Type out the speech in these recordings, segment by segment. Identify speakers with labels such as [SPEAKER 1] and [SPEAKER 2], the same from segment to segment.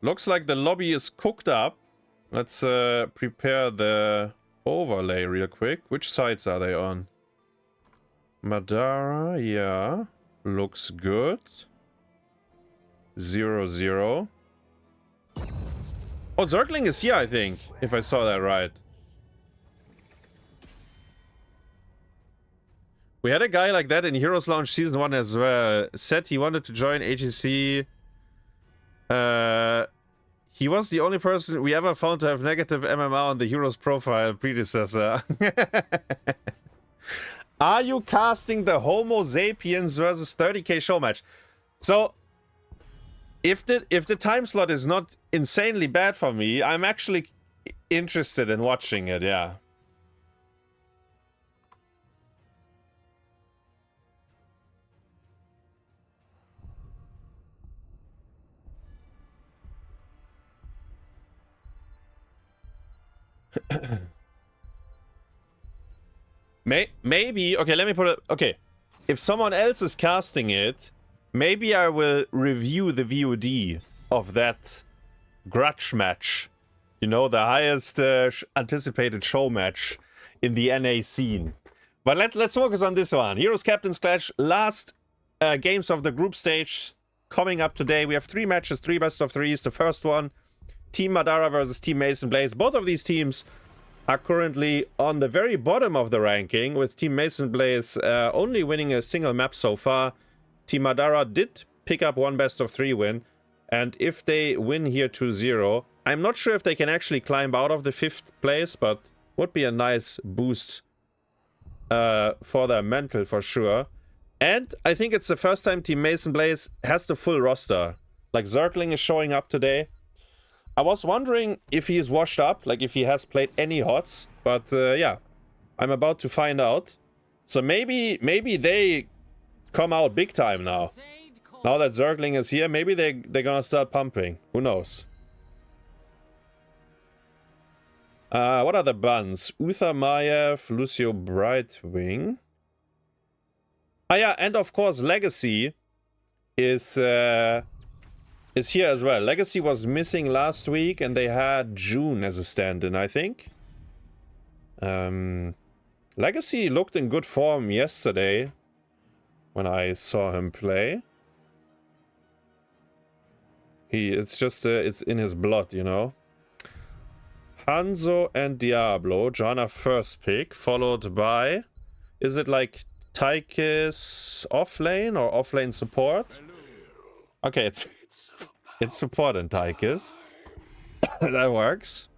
[SPEAKER 1] Looks like the lobby is cooked up. Let's prepare the overlay real quick. Which sides are they on? Madara, yeah. Looks good. 0-0. Oh, Zergling is here, I think, if I saw that right. We had a guy like that in Heroes Launch Season 1 as well. Said he wanted to join AGC. He was the only person we ever found to have negative MMR on the Heroes profile predecessor. Are you casting the Homo Sapiens versus 30k show match? So, if the time slot is not insanely bad for me, I'm actually interested in watching it, yeah. Maybe, okay, let me put it, okay. If someone else is casting it, maybe I will review the VOD of that grudge match. You know, the highest anticipated show match in the NA scene. But let's focus on this one. Heroes Captains Clash, last games of the group stage coming up today. We have 3 matches, 3 best of 3s. The first one, Team Madara versus Team Masonblaze. Both of these teams are currently on the very bottom of the ranking, with Team Masonblaze only winning a single map so far. Team Madara did pick up 1 best of 3 win, and if they win here 2-0, I'm not sure if they can actually climb out of the 5th place, but would be a nice boost for their mental for sure. And I think it's the first time Team Masonblaze has the full roster. Like, Zergling is showing up today. I was wondering if he is washed up, like if he has played any HotS, but yeah, I'm about to find out. So maybe they come out big time now. Now that Zergling is here, maybe they're gonna start pumping. Who knows? What are the bans? Uther Maiev, Lucio Brightwing. Ah yeah, and of course Legacy is here as well. Legacy was missing last week, and they had June as a stand-in, I think. Legacy looked in good form yesterday when I saw him play. It's just, it's in his blood, you know. Hanzo and Diablo, Janna first pick, followed by, is it like Tychus offlane or offlane support? Okay, it's support and Tychus. That works.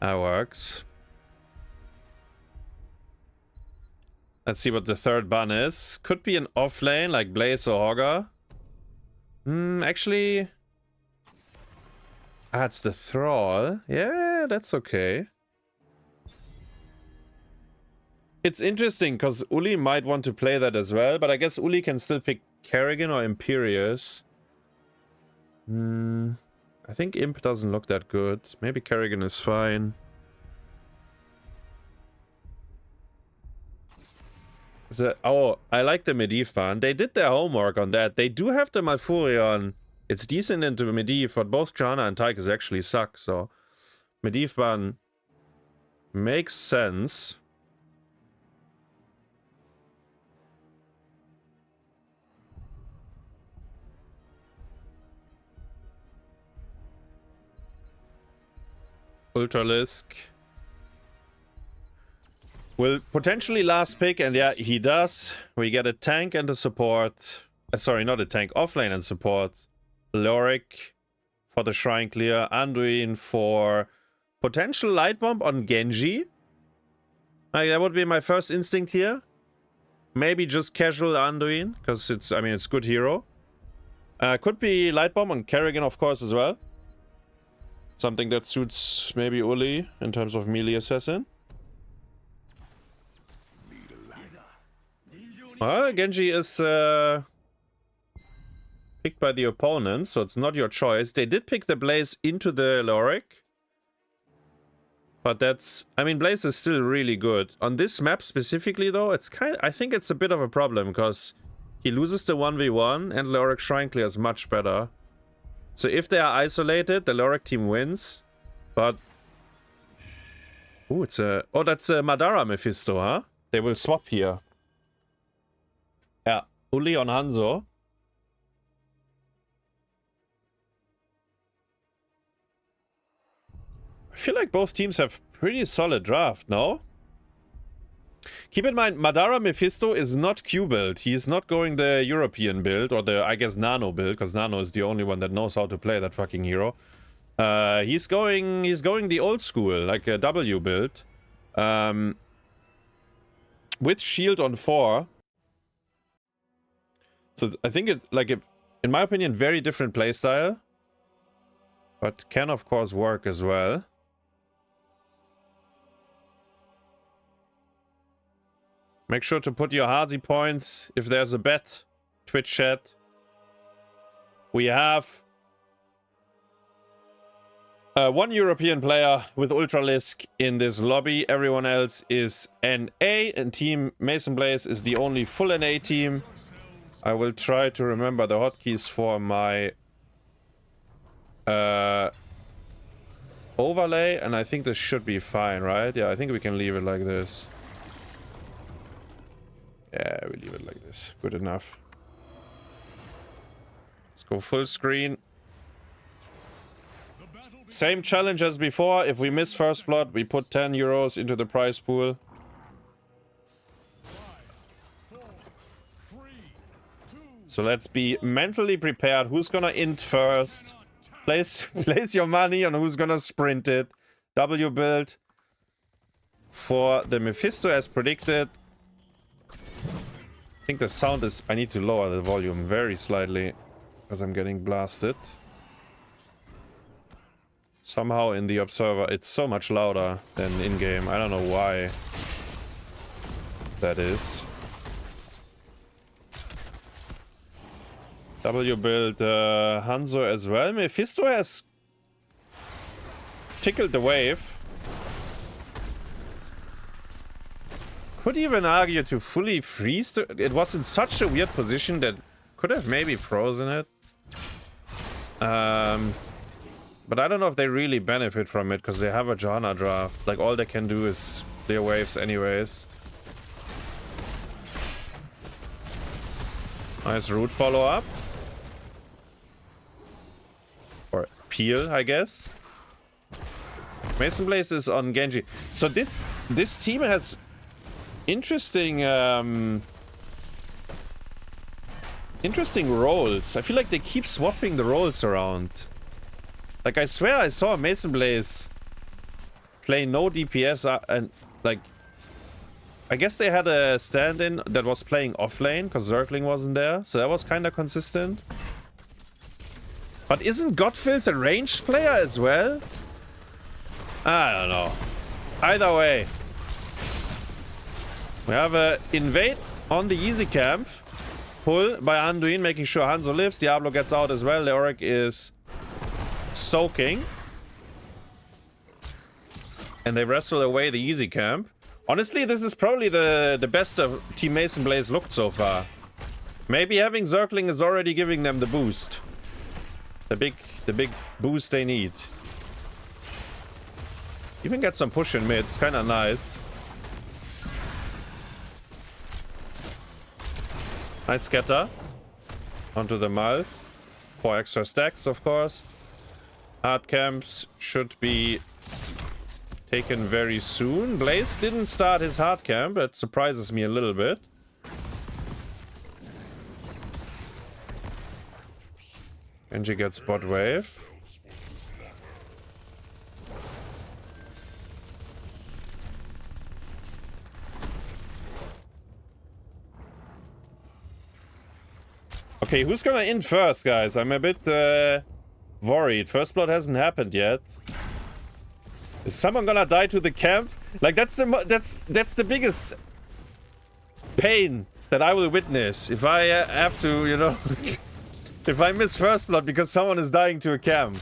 [SPEAKER 1] That works. Let's see what the third ban is. Could be an offlane like Blaze or Hogger. Actually... Ah, it's the Thrall. Yeah, that's okay. It's interesting, because Uli might want to play that as well, but I guess Uli can still pick Kerrigan or Imperius. I think Imp doesn't look that good. Maybe Kerrigan is fine. Oh, I like the Medivh ban. They did their homework on that. They do have the Malfurion. It's decent into Medivh, but both Janna and Tychus actually suck, so Medivh ban makes sense. Ultralisk will potentially last pick, and yeah, he does. We get a tank and a support. Sorry, not a tank, offlane and support. Lorik for the Shrine Clear, Anduin for potential light bomb on Genji. That would be my first instinct here. Maybe just casual Anduin, because it's, I mean, it's good hero. Could be light bomb on Kerrigan, of course, as well. Something that suits maybe Uli in terms of melee assassin. Well, Genji is picked by the opponent, so it's not your choice. They did pick the Blaze into the Lorik. But that's... I mean, Blaze is still really good. On this map specifically, though, it's kind of... I think it's a bit of a problem, because he loses the 1v1, and Leoric Shrine Clear is much better. So if they are isolated, the Leoric team wins. But... Ooh, it's a... Oh, that's a Madara Mephisto, huh? They will swap here. Yeah, Uli on Hanzo. I feel like both teams have pretty solid draft, no? Keep in mind, Madara Mephisto is not Q build. He is not going the European build, or the, I guess, Nano build, because Nano is the only one that knows how to play that fucking hero. He's going the old school, like a W build. With shield on 4. So I think it's, like, in my opinion, very different playstyle. But can, of course, work as well. Make sure to put your Hazi points if there's a bet. Twitch chat. We have one European player with Ultralisk in this lobby. Everyone else is NA, and Team Masonblaze is the only full NA team. I will try to remember the hotkeys for my overlay, and I think this should be fine, right? Yeah, I think we can leave it like this. Yeah, we leave it like this. Good enough. Let's go full screen. Same challenge as before. If we miss first blood, we put 10 euros into the prize pool. So let's be mentally prepared. Who's gonna int first? Place your money on who's gonna sprint it. W build for the Mephisto as predicted. I think the sound is... I need to lower the volume very slightly, because I'm getting blasted. Somehow in the observer it's so much louder than in-game. I don't know why that is. W build Hanzo as well. Mephisto has tickled the wave. Could even argue to fully freeze the... It was in such a weird position that could have maybe frozen it. But I don't know if they really benefit from it, because they have a Johanna draft. Like, all they can do is clear waves anyways. Nice root follow-up. Or peel, I guess. Masonblaze is on Genji. So this team has interesting interesting roles. I feel like they keep swapping the roles around. Like, I swear I saw Masonblaze play no DPS and, like, I guess they had a stand-in that was playing off lane because Zergling wasn't there, so that was kind of consistent. But isn't Gotfilth a ranged player as well? I don't know. Either way, we have a invade on the easy camp. Pull by Anduin, making sure Hanzo lives. Diablo gets out as well. Leoric is soaking. And they wrestle away the easy camp. Honestly, this is probably the best of Team Masonblaze looked so far. Maybe having Zergling is already giving them the boost. The big boost they need. Even get some push in mid. It's kind of nice. Nice scatter. Onto the mouth. 4 extra stacks, of course. Hard camps should be taken very soon. Blaze didn't start his hard camp. That surprises me a little bit. Genji gets bot wave. Okay, who's gonna in first, guys? I'm a bit worried. First blood hasn't happened yet. Is someone gonna die to the camp? Like, that's the biggest pain that I will witness if I have to, you know, if I miss first blood because someone is dying to a camp.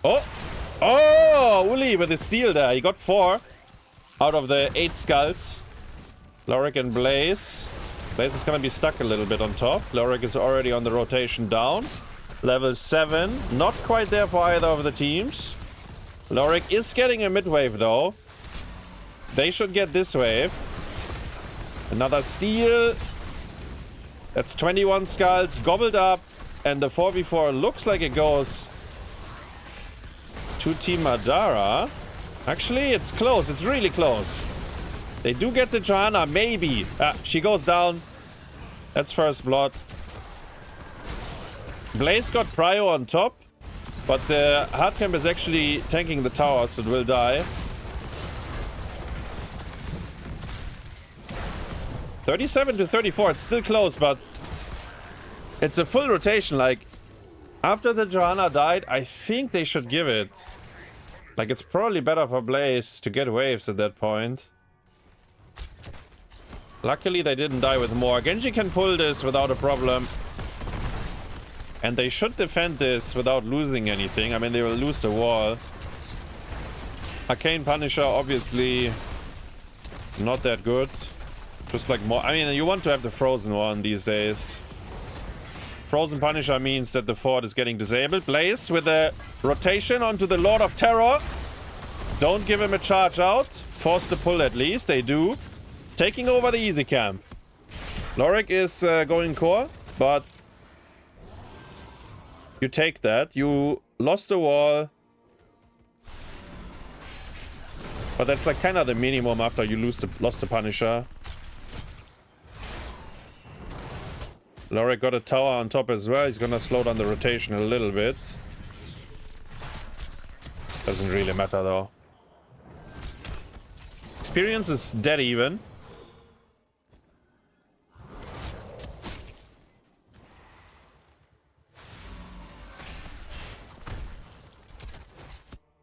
[SPEAKER 1] Oh! Oh! Uli with the steal there. He got 4 out of the 8 skulls. Lorik and Blaze. Blaze is gonna be stuck a little bit on top. Lorik is already on the rotation down. Level 7. Not quite there for either of the teams. Lorik is getting a mid-wave though. They should get this wave. Another steal. That's 21 skulls gobbled up. And the 4v4 looks like it goes to Team Madara. Actually, it's close. It's really close. They do get the Johanna, maybe. She goes down. That's first blood. Blaze got Prio on top. But the hardcamp is actually tanking the tower, so it will die. 37 to 34. It's still close, but it's a full rotation. Like, after the Johanna died, I think they should give it. Like, it's probably better for Blaze to get waves at that point. Luckily, they didn't die with more. Genji can pull this without a problem. And they should defend this without losing anything. I mean, they will lose the wall. Arcane Punisher, obviously, not that good. Just like more... I mean, you want to have the Frozen one these days. Frozen Punisher means that the fort is getting disabled. Blaze with a rotation onto the Lord of Terror. Don't give him a charge out. Force the pull at least. They do. Taking over the easy camp. Lorik is going core, but you take that. You lost the wall. But that's like kind of the minimum after you lost the Punisher. Lorik got a tower on top as well. He's gonna slow down the rotation a little bit. Doesn't really matter though. Experience is dead even.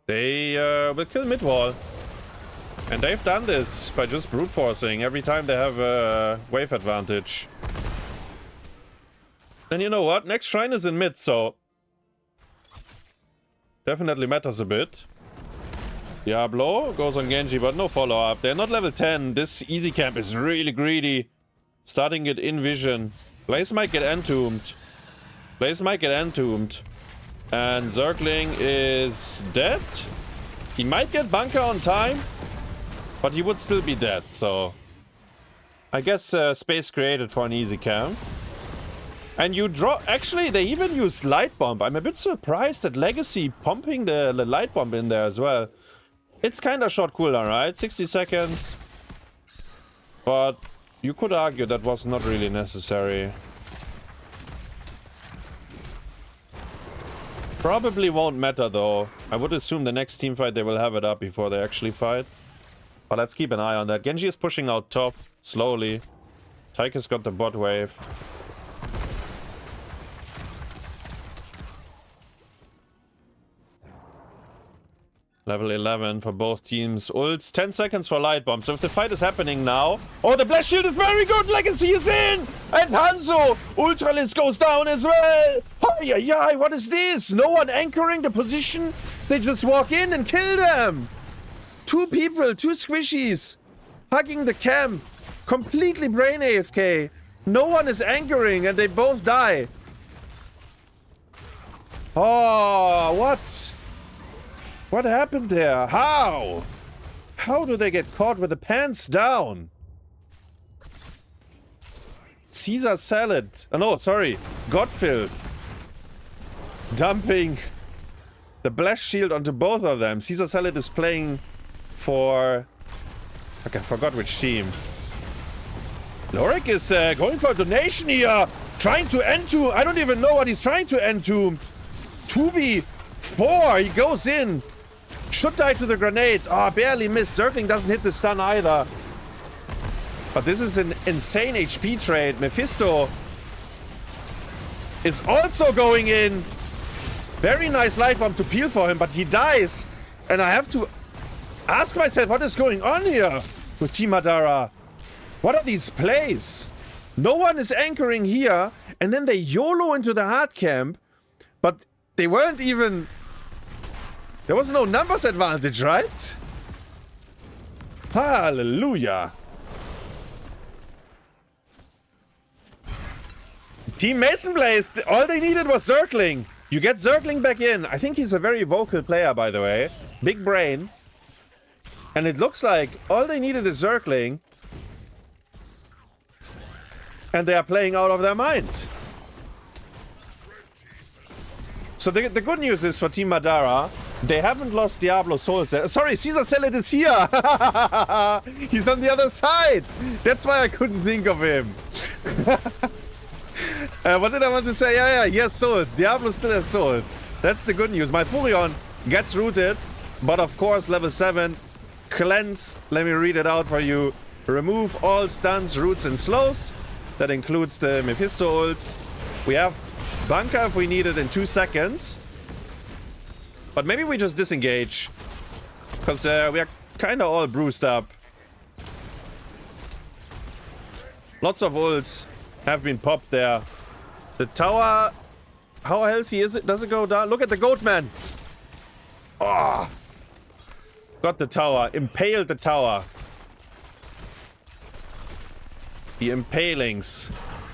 [SPEAKER 1] They will kill mid wall. And they've done this by just brute forcing every time they have a wave advantage. And you know what? Next shrine is in mid, so definitely matters a bit. Diablo goes on Genji, but no follow-up. They're not level 10. This easy camp is really greedy. Starting it in vision. Blaze might get entombed. Blaze might get entombed. And Zergling is dead. He might get bunker on time, but he would still be dead, so I guess space created for an easy camp. And you draw... Actually, they even used Light Bomb. I'm a bit surprised at Legacy pumping the Light Bomb in there as well. It's kind of short cooldown, right? 60 seconds. But you could argue that was not really necessary. Probably won't matter though. I would assume the next team fight they will have it up before they actually fight. But let's keep an eye on that. Genji is pushing out top slowly. Tyke's got the bot wave. Level 11 for both teams. Ults, 10 seconds for Light Bomb. So if the fight is happening now... Oh, the Blast Shield is very good! Legacy is in! And Hanzo! Ultralisk goes down as well! Hi, what is this? No one anchoring the position? They just walk in and kill them! 2 people, 2 squishies, hugging the camp. Completely brain AFK. No one is anchoring and they both die. Oh, what? What happened there? How? How do they get caught with the pants down? caesarsalad. Oh, no, sorry. Gotfilth. Dumping the Blast Shield onto both of them. caesarsalad is playing for... Okay, I forgot which team. Lorik is going for a donation here. Trying to entomb. I don't even know what he's trying to entomb. 2v4. He goes in. Should die to the grenade. Oh, barely missed. Zergling doesn't hit the stun either. But this is an insane HP trade. Mephisto is also going in. Very nice light bomb to peel for him, but he dies. And I have to ask myself, what is going on here with Team Madara? What are these plays? No one is anchoring here, and then they YOLO into the hard camp, but they weren't even There was no numbers advantage, right? Hallelujah. Team Masonblaze, all they needed was Zergling. You get Zergling back in. I think he's a very vocal player, by the way. Big brain. And it looks like all they needed is Zergling. And they are playing out of their mind. So the good news is for Team Madara, they haven't lost Diablo Soul. Sorry, caesarsalad is here. He's on the other side. That's why I couldn't think of him. What did I want to say? Yeah, he has souls. Diablo still has souls. That's the good news. My Furion gets rooted, but of course, level 7. Cleanse. Let me read it out for you. Remove all stuns, roots, and slows. That includes the Mephisto ult. We have bunker if we need it in 2 seconds. But maybe we just disengage. Because we are kind of all bruised up. Lots of ults have been popped there. The tower, how healthy is it? Does it go down? Look at the goat man. Oh. Got the tower. Impaled the tower. The impalings.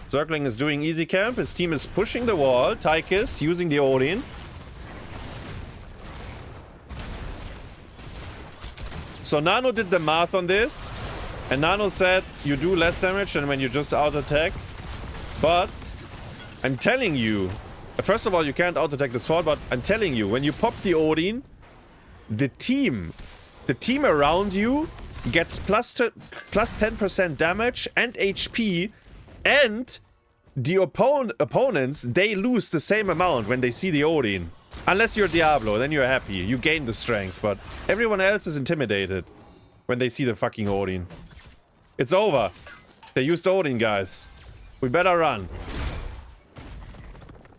[SPEAKER 1] Zergling is doing easy camp. His team is pushing the wall. Tychus using the Odin. So Nano did the math on this. And Nano said you do less damage than when you just auto-attack. But I'm telling you, first of all, you can't auto-attack this sword, but I'm telling you, when you pop the Odin, the team around you gets plus 10% damage and HP, and the opponents, they lose the same amount when they see the Odin. Unless you're Diablo, then you're happy. You gain the strength, but everyone else is intimidated when they see the fucking Odin. It's over. They used Odin, guys. We better run.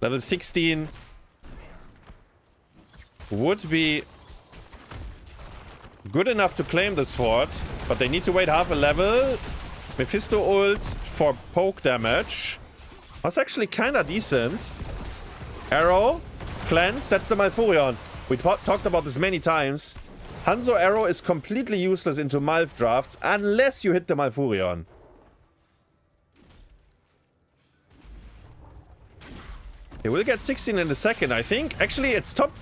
[SPEAKER 1] Level 16 would be good enough to claim this fort, but they need to wait half a level. Mephisto ult for poke damage. That's actually kind of decent. Arrow. Cleanse. That's the Malfurion. We talked about this many times. Hanzo Arrow is completely useless into Malf drafts unless you hit the Malfurion. He will get 16 in a second, I think. Actually, it's top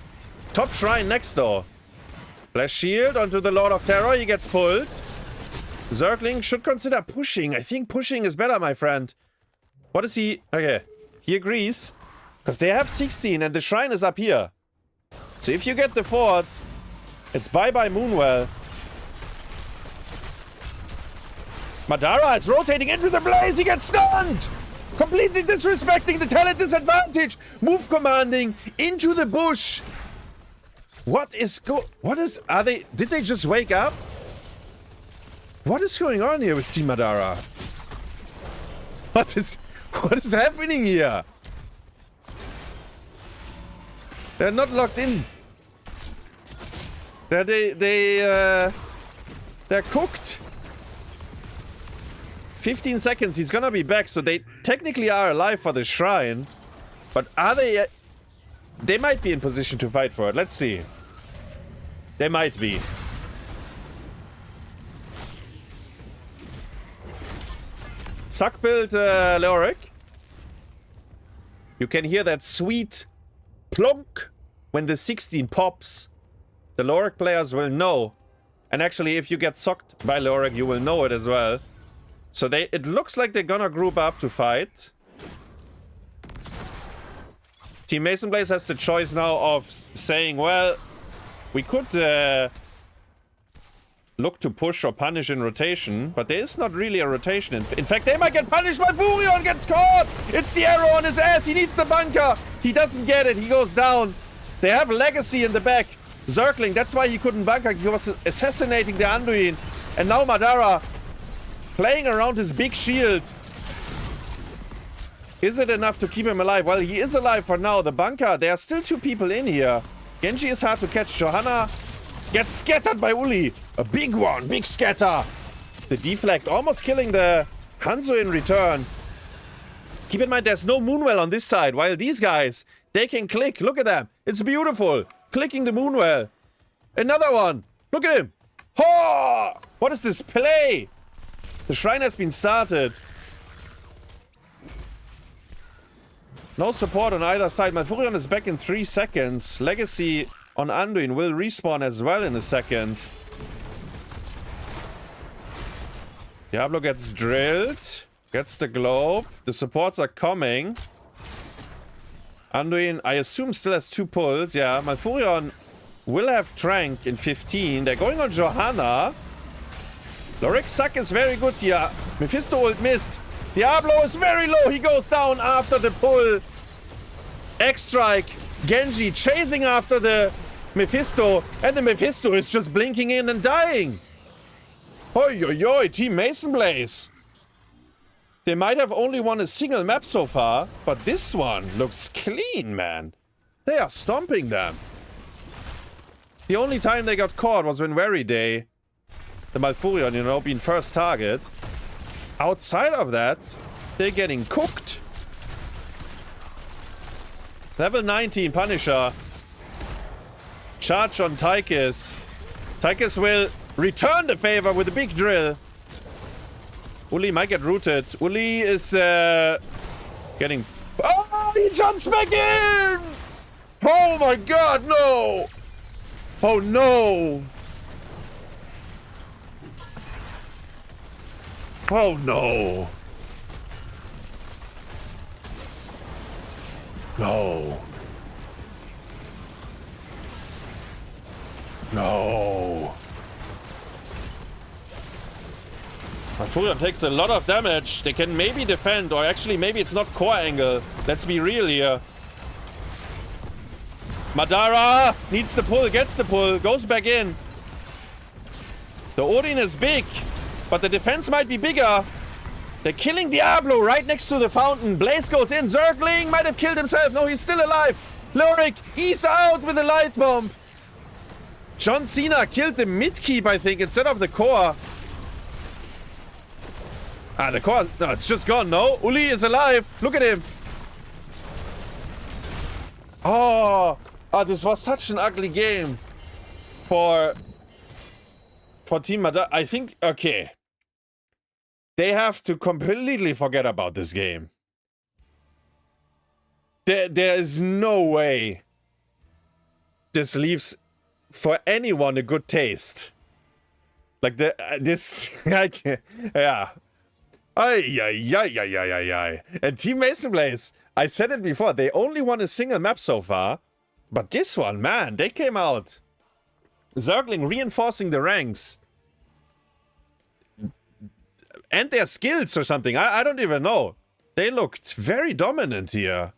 [SPEAKER 1] shrine next door. Flash shield onto the Lord of Terror. He gets pulled. Zergling should consider pushing. I think pushing is better, my friend. What is he? Okay. He agrees. Because they have 16 and the shrine is up here. So if you get the fort, it's bye-bye Moonwell. Madara is rotating into the blaze. He gets stunned. Completely disrespecting the talent disadvantage. Move commanding into the bush. What is did they just wake up? What is going on here with Team Madara? What is happening here? They're not locked in. They're cooked. 15 seconds, he's gonna be back, so they technically are alive for the shrine. But are they... They might be in position to fight for it. Let's see. They might be. Suck build Leoric. You can hear that sweet plunk when the 16 pops. The Leoric players will know. And actually, if you get sucked by Leoric, you will know it as well. So it looks like they're gonna group up to fight. Team Masonblaze has the choice now of saying, well, we could look to push or punish in rotation, but there is not really a rotation. In fact, they might get punished. My Furion gets caught! It's the arrow on his ass. He needs the bunker. He doesn't get it. He goes down. They have Legacy in the back. Zergling, that's why he couldn't bunker. He was assassinating the Anduin. And now Madara playing around his big shield. Is it enough to keep him alive? Well, he is alive for now. The bunker, there are still 2 people in here. Genji is hard to catch. Johanna gets scattered by Uli. A big one. Big scatter. The deflect almost killing the Hanzo in return. Keep in mind, there's no Moonwell on this side. While these guys, they can click. Look at them. It's beautiful. Clicking the Moonwell. Another one! Look at him! Oh! What is this play? The shrine has been started. No support on either side. Malfurion is back in 3 seconds. Legacy on Anduin will respawn as well in a second. Diablo gets drilled. Gets the globe. The supports are coming. Anduin, I assume, still has 2 pulls. Yeah, Malfurion will have Trank in 15. They're going on Johanna. Lorik's Suck is very good here. Mephisto ult missed. Diablo is very low. He goes down after the pull. X-Strike. Genji chasing after the Mephisto. And the Mephisto is just blinking in and dying. Oi, oi, oi. Team Masonblaze. They might have only won a single map so far. But this one looks clean, man. They are stomping them. The only time they got caught was when WearyDay, the Malfurion, you know, being first target. Outside of that, they're getting cooked. Level 19 Punisher. Charge on Tychus. Tychus will return the favor with a big drill. Uli might get rooted. Uli is getting... Oh, he jumps back in! Oh my god, no! Oh no! Oh no! No! No! Malfurion takes a lot of damage. They can maybe defend, or actually maybe it's not core angle. Let's be real here. Madara needs the pull, gets the pull, goes back in. The Odin is big, but the defense might be bigger. They're killing Diablo right next to the fountain. Blaze goes in. Zergling might have killed himself. No, he's still alive. Lorik, ease out with a light bomb. John Cena killed the mid-keep, I think, instead of the core. Ah, the core. No, it's just gone, no? Uli is alive. Look at him. Oh, this was such an ugly game for Team Madara. I think, okay. They have to completely forget about this game. There is no way this leaves for anyone a good taste. Like this, yeah. Ay. And Team Masonblaze, I said it before, they only won a single map so far. But this one, man, they came out. Zergling reinforcing the ranks. And their skills or something. I don't even know. They looked very dominant here.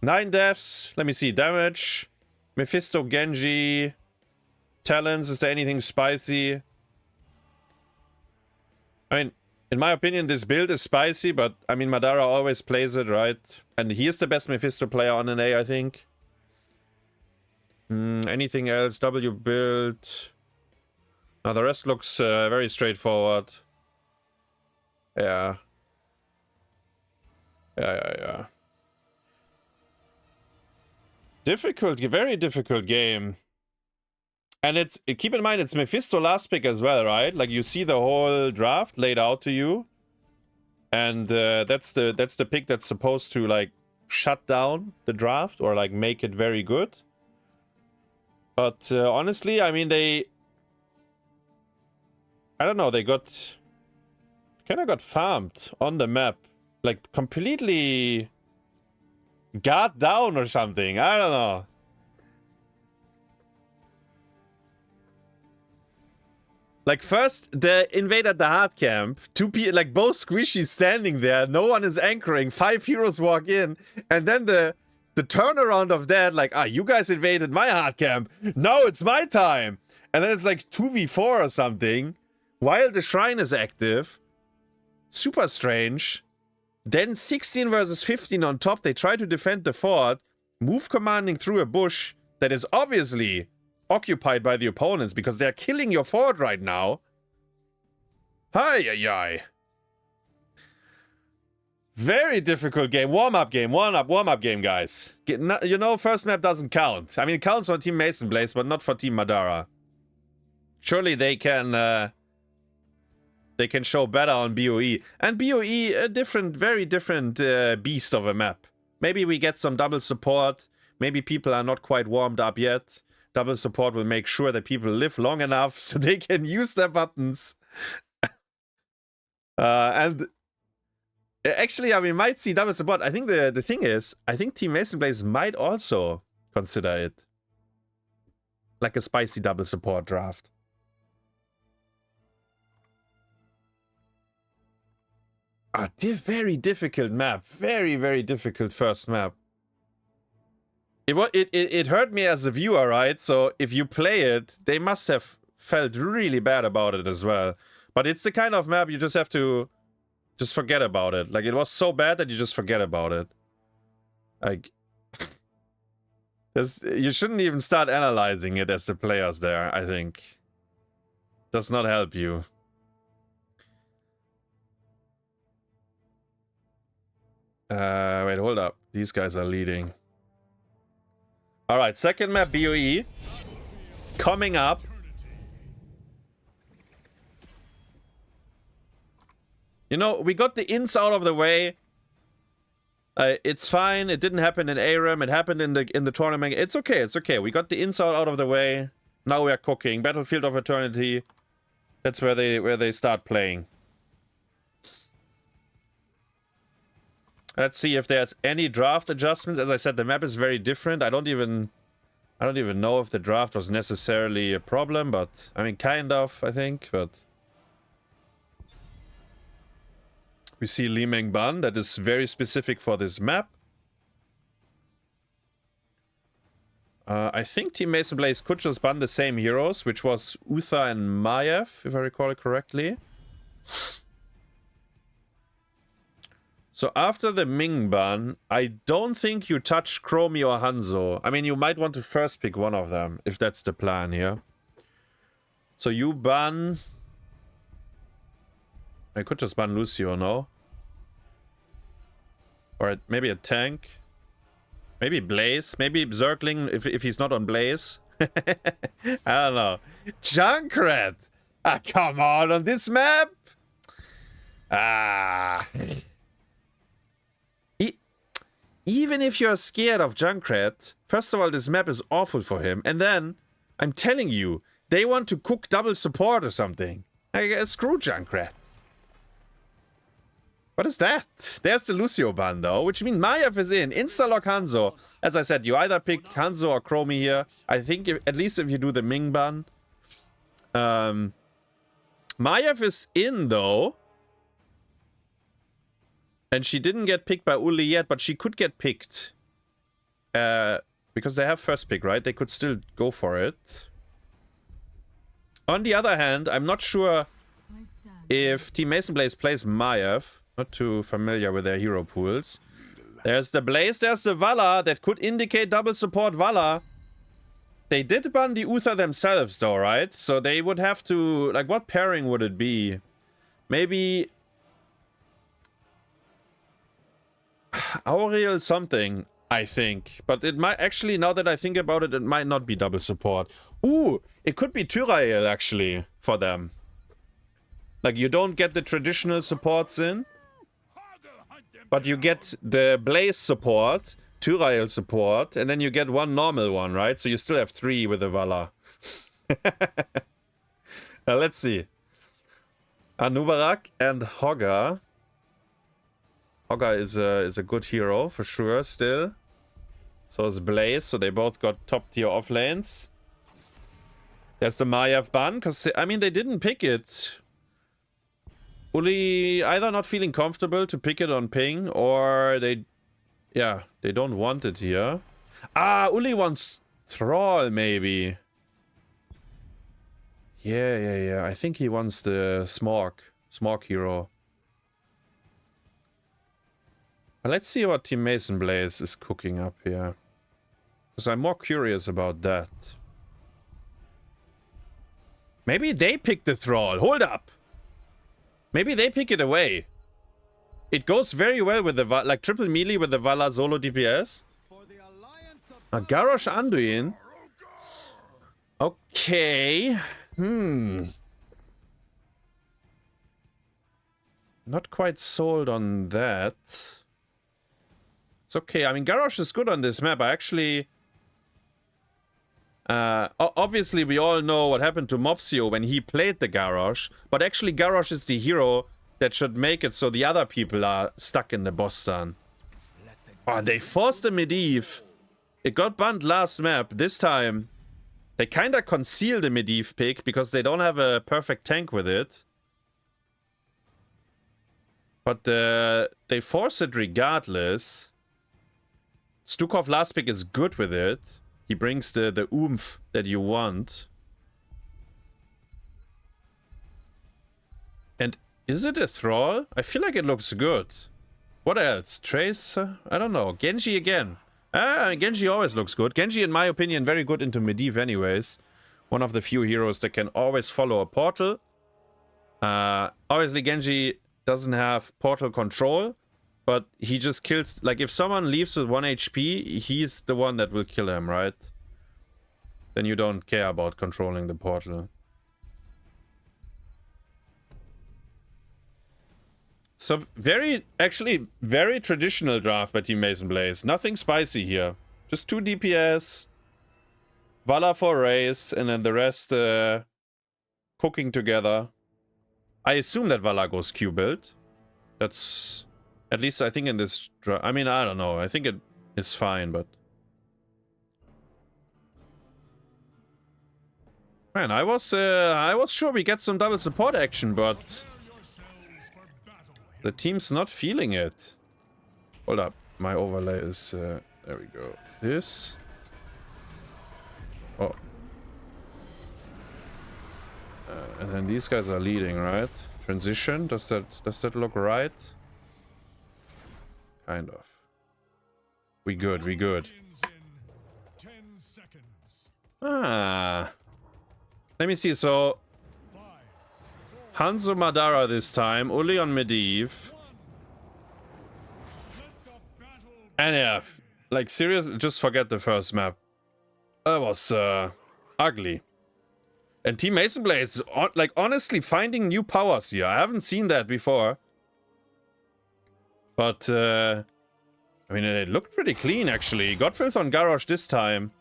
[SPEAKER 1] 9 deaths. Let me see. Damage. Mephisto, Genji. Talents. Is there anything spicy? I mean, in my opinion, this build is spicy, but I mean, Madara always plays it, right? And he is the best Mephisto player on an A, I think. Anything else? W build. Now, the rest looks very straightforward. Yeah. Difficult, very difficult game. And it's, keep in mind, it's Mephisto last pick as well, right? Like, you see the whole draft laid out to you. And that's the pick that's supposed to, like, shut down the draft or, like, make it very good. But honestly, I mean, I don't know, they got... kind of got farmed on the map. Like, completely... got down or something. I don't know. Like, first, they invaded the hard camp. 2 people, like, both squishies standing there. No one is anchoring. 5 heroes walk in. And then the turnaround of that, like, you guys invaded my hard camp. Now it's my time. And then it's like 2v4 or something. While the shrine is active. Super strange. Then 16 versus 15 on top. They try to defend the fort. Move commanding through a bush that is obviously occupied by the opponents because they're killing your fort right now. Hi. Very difficult game. Warm-up game. Warm-up game, guys. You know, first map doesn't count. I mean, it counts on Team Masonblaze, but not for Team Madara. Surely they can show better on BOE. And BOE, a different, very different beast of a map. Maybe we get some double support. Maybe people are not quite warmed up yet. Double support will make sure that people live long enough so they can use their buttons. And actually, we might see double support. I think the thing is, I think Team Masonblaze might also consider it like a spicy double support draft. Very difficult map. Very, very difficult first map. It hurt me as a viewer, right? So if you play it, they must have felt really bad about it as well. But it's the kind of map you just have to just forget about it. Like, it was so bad that you just forget about it. Like, you shouldn't even start analyzing it as the players there, I think. Does not help you. Wait, hold up. These guys are leading. Alright, second map, BOE. Coming up. You know, we got the ins out of the way. It's fine. It didn't happen in ARAM. It happened in the tournament. It's okay. It's okay. We got the ins out of the way. Now we are cooking. Battlefield of Eternity. That's where they start playing. Let's see if there's any draft adjustments. As I said, the map is very different. I don't even know if the draft was necessarily a problem, but I mean, kind of, I think, but we see Li Meng Ban. That is very specific for this map. I think Team Masonblaze could just ban the same heroes, which was Uther and Maiev, if I recall it correctly. So after the Ming ban, I don't think you touch Chromie or Hanzo. I mean, you might want to first pick one of them, if that's the plan here. So you ban... I could just ban Lucio, no? Or maybe a tank. Maybe Blaze. Maybe Zergling, if he's not on Blaze. I don't know. Junkrat! Ah, come on this map! Ah... Even if you're scared of Junkrat, first of all, this map is awful for him. And then, I'm telling you, they want to cook double support or something. Screw Junkrat. What is that? There's the Lucio ban, though, which means Maiev is in. Insta-lock Hanzo. As I said, you either pick Hanzo or Chromie here. I think, at least if you do the Ming ban. Maiev is in, though. And she didn't get picked by Uli yet, but she could get picked. Because they have first pick, right? They could still go for it. On the other hand, I'm not sure if Team Masonblaze plays Maiev. Not too familiar with their hero pools. There's the Blaze, there's the Vala. That could indicate double support Vala. They did ban the Uther themselves, though, right? So they would have to... Like, what pairing would it be? Maybe... Auriel something, I think. But it might actually, now that I think about it, it might not be double support. Ooh, it could be Tyrael, actually, for them. Like, you don't get the traditional supports in, but you get the Blaze support, Tyrael support, and then you get one normal one, right? So you still have 3 with the Vala. Now, let's see. Anubarak and Hogga. Hogga is a good hero, for sure, still. So is Blaze, so they both got top tier off lanes. There's the Maiev ban, because, I mean, they didn't pick it. Uli either not feeling comfortable to pick it on ping, or they don't want it here. Ah, Uli wants Thrall, maybe. Yeah. I think he wants the Smork hero. Let's see what Team Masonblaze is cooking up here. Because I'm more curious about that. Maybe they pick the Thrall. Hold up. Maybe they pick it away. It goes very well with the like triple melee with the Vala solo DPS. Garrosh Anduin. Okay. Not quite sold on that. It's okay. I mean, Garrosh is good on this map. I actually... obviously, we all know what happened to Mopsio when he played the Garrosh. But actually, Garrosh is the hero that should make it so the other people are stuck in the boss stun. Oh, they forced the Medivh. It got banned last map. This time, they kind of conceal the Medivh pick because they don't have a perfect tank with it. But they force it regardless. Stukov last pick is good with it. He brings the oomph that you want. And is it a Thrall? I feel like it looks good. What else? Trace? I don't know. Genji again. Genji always looks good. Genji, in my opinion, very good into Medivh anyways. One of the few heroes that can always follow a portal. Obviously, Genji doesn't have portal control, but he just kills... Like, if someone leaves with 1 HP, he's the one that will kill him, right? Then you don't care about controlling the portal. So, actually, very traditional draft by Team Masonblaze. Nothing spicy here. Just 2 DPS, Vala for race, and then the rest cooking together. I assume that Vala goes Q build. That's... At least I think in this... I mean, I don't know. I think it is fine, but... Man, I was sure we get some double support action, but... The team's not feeling it. Hold up. My overlay is... there we go. This... Oh. And then these guys are leading, right? Transition, does that look right? Kind of. We good, we good. Ah. Let me see, so... Hanzo Madara this time, Uli on Medivh. And yeah, like seriously, just forget the first map. That was ugly. And Team Masonblaze, like honestly finding new powers here. I haven't seen that before. But, I mean, it looked pretty clean actually. Gotfilth on Garrosh this time.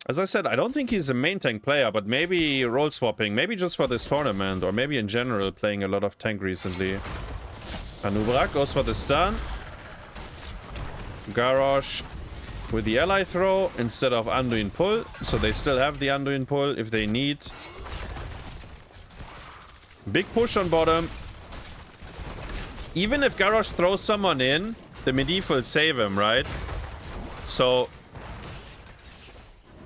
[SPEAKER 1] As I said, I don't think he's a main tank player, but maybe role swapping. Maybe just for this tournament, or maybe in general playing a lot of tank recently. Anubrak goes for the stun. Garrosh with the ally throw instead of Anduin pull. So they still have the Anduin pull if they need. Big push on bottom. Even if Garrosh throws someone in, the Medivh will save him, right? So...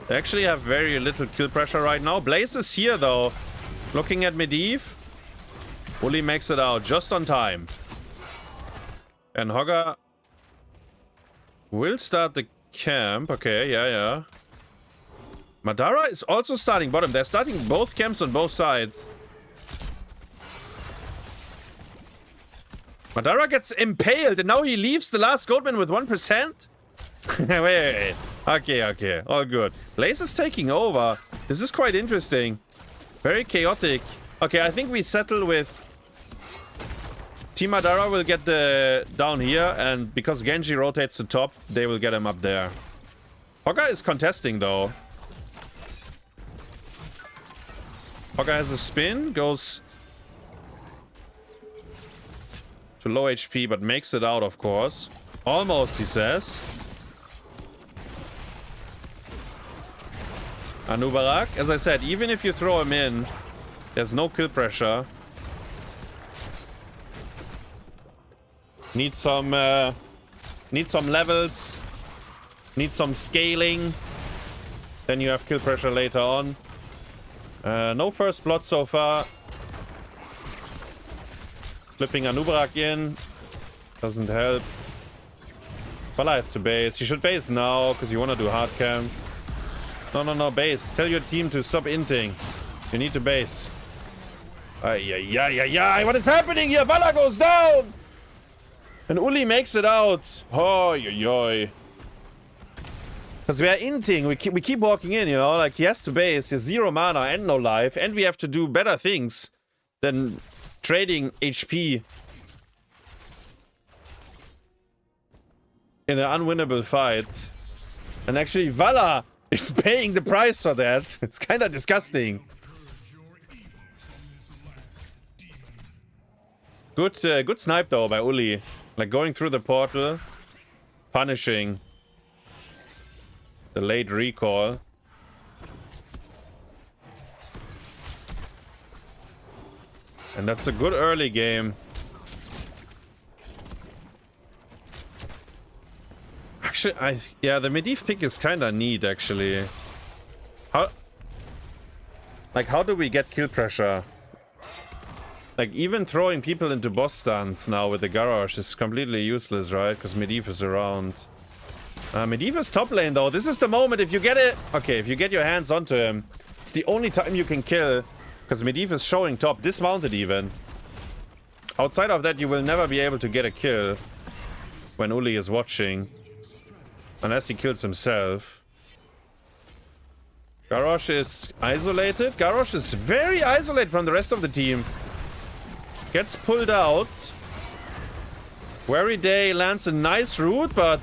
[SPEAKER 1] They actually have very little kill pressure right now. Blaze is here, though. Looking at Medivh. Uli makes it out just on time. And Hogger will start the camp. Okay, yeah. Madara is also starting bottom. They're starting both camps on both sides. Madara gets impaled, and now he leaves the last Goldman with 1%? wait. Okay. All good. Blaze is taking over. This is quite interesting. Very chaotic. Okay, I think we settle with... Team Madara will get the down here, and because Genji rotates the top, they will get him up there. Hogger is contesting, though. Hogger has a spin, goes... to low HP, but makes it out, of course. Almost, he says. Anubarak, as I said, even if you throw him in, there's no kill pressure. Need some levels. Need some scaling. Then you have kill pressure later on. No first blood so far. Flipping Anubarak in. Doesn't help. Fala has to base. You should base now, because you want to do hard camp. No, base. Tell your team to stop inting. You need to base. Ay, what is happening here? Vala goes down! And Uli makes it out. Because we are inting. We keep walking in, you know? Like, he has to base. He has 0 mana and no life. And we have to do better things than trading HP in an unwinnable fight. And actually, Vala is paying the price for that. It's kind of disgusting. Good snipe though by Uli. Like going through the portal, punishing the late recall. And that's a good early game. Actually, yeah, the Medivh pick is kind of neat actually. How do we get kill pressure? Like, even throwing people into boss stuns now with the Garrosh is completely useless, right? Because Medivh is around. Medivh is top lane, though. This is the moment if you get it... Okay, if you get your hands onto him, it's the only time you can kill. Because Medivh is showing top, dismounted even. Outside of that, you will never be able to get a kill when Uli is watching. Unless he kills himself. Garrosh is isolated. Garrosh is very isolated from the rest of the team. Gets pulled out. WearyDay lands a nice root, but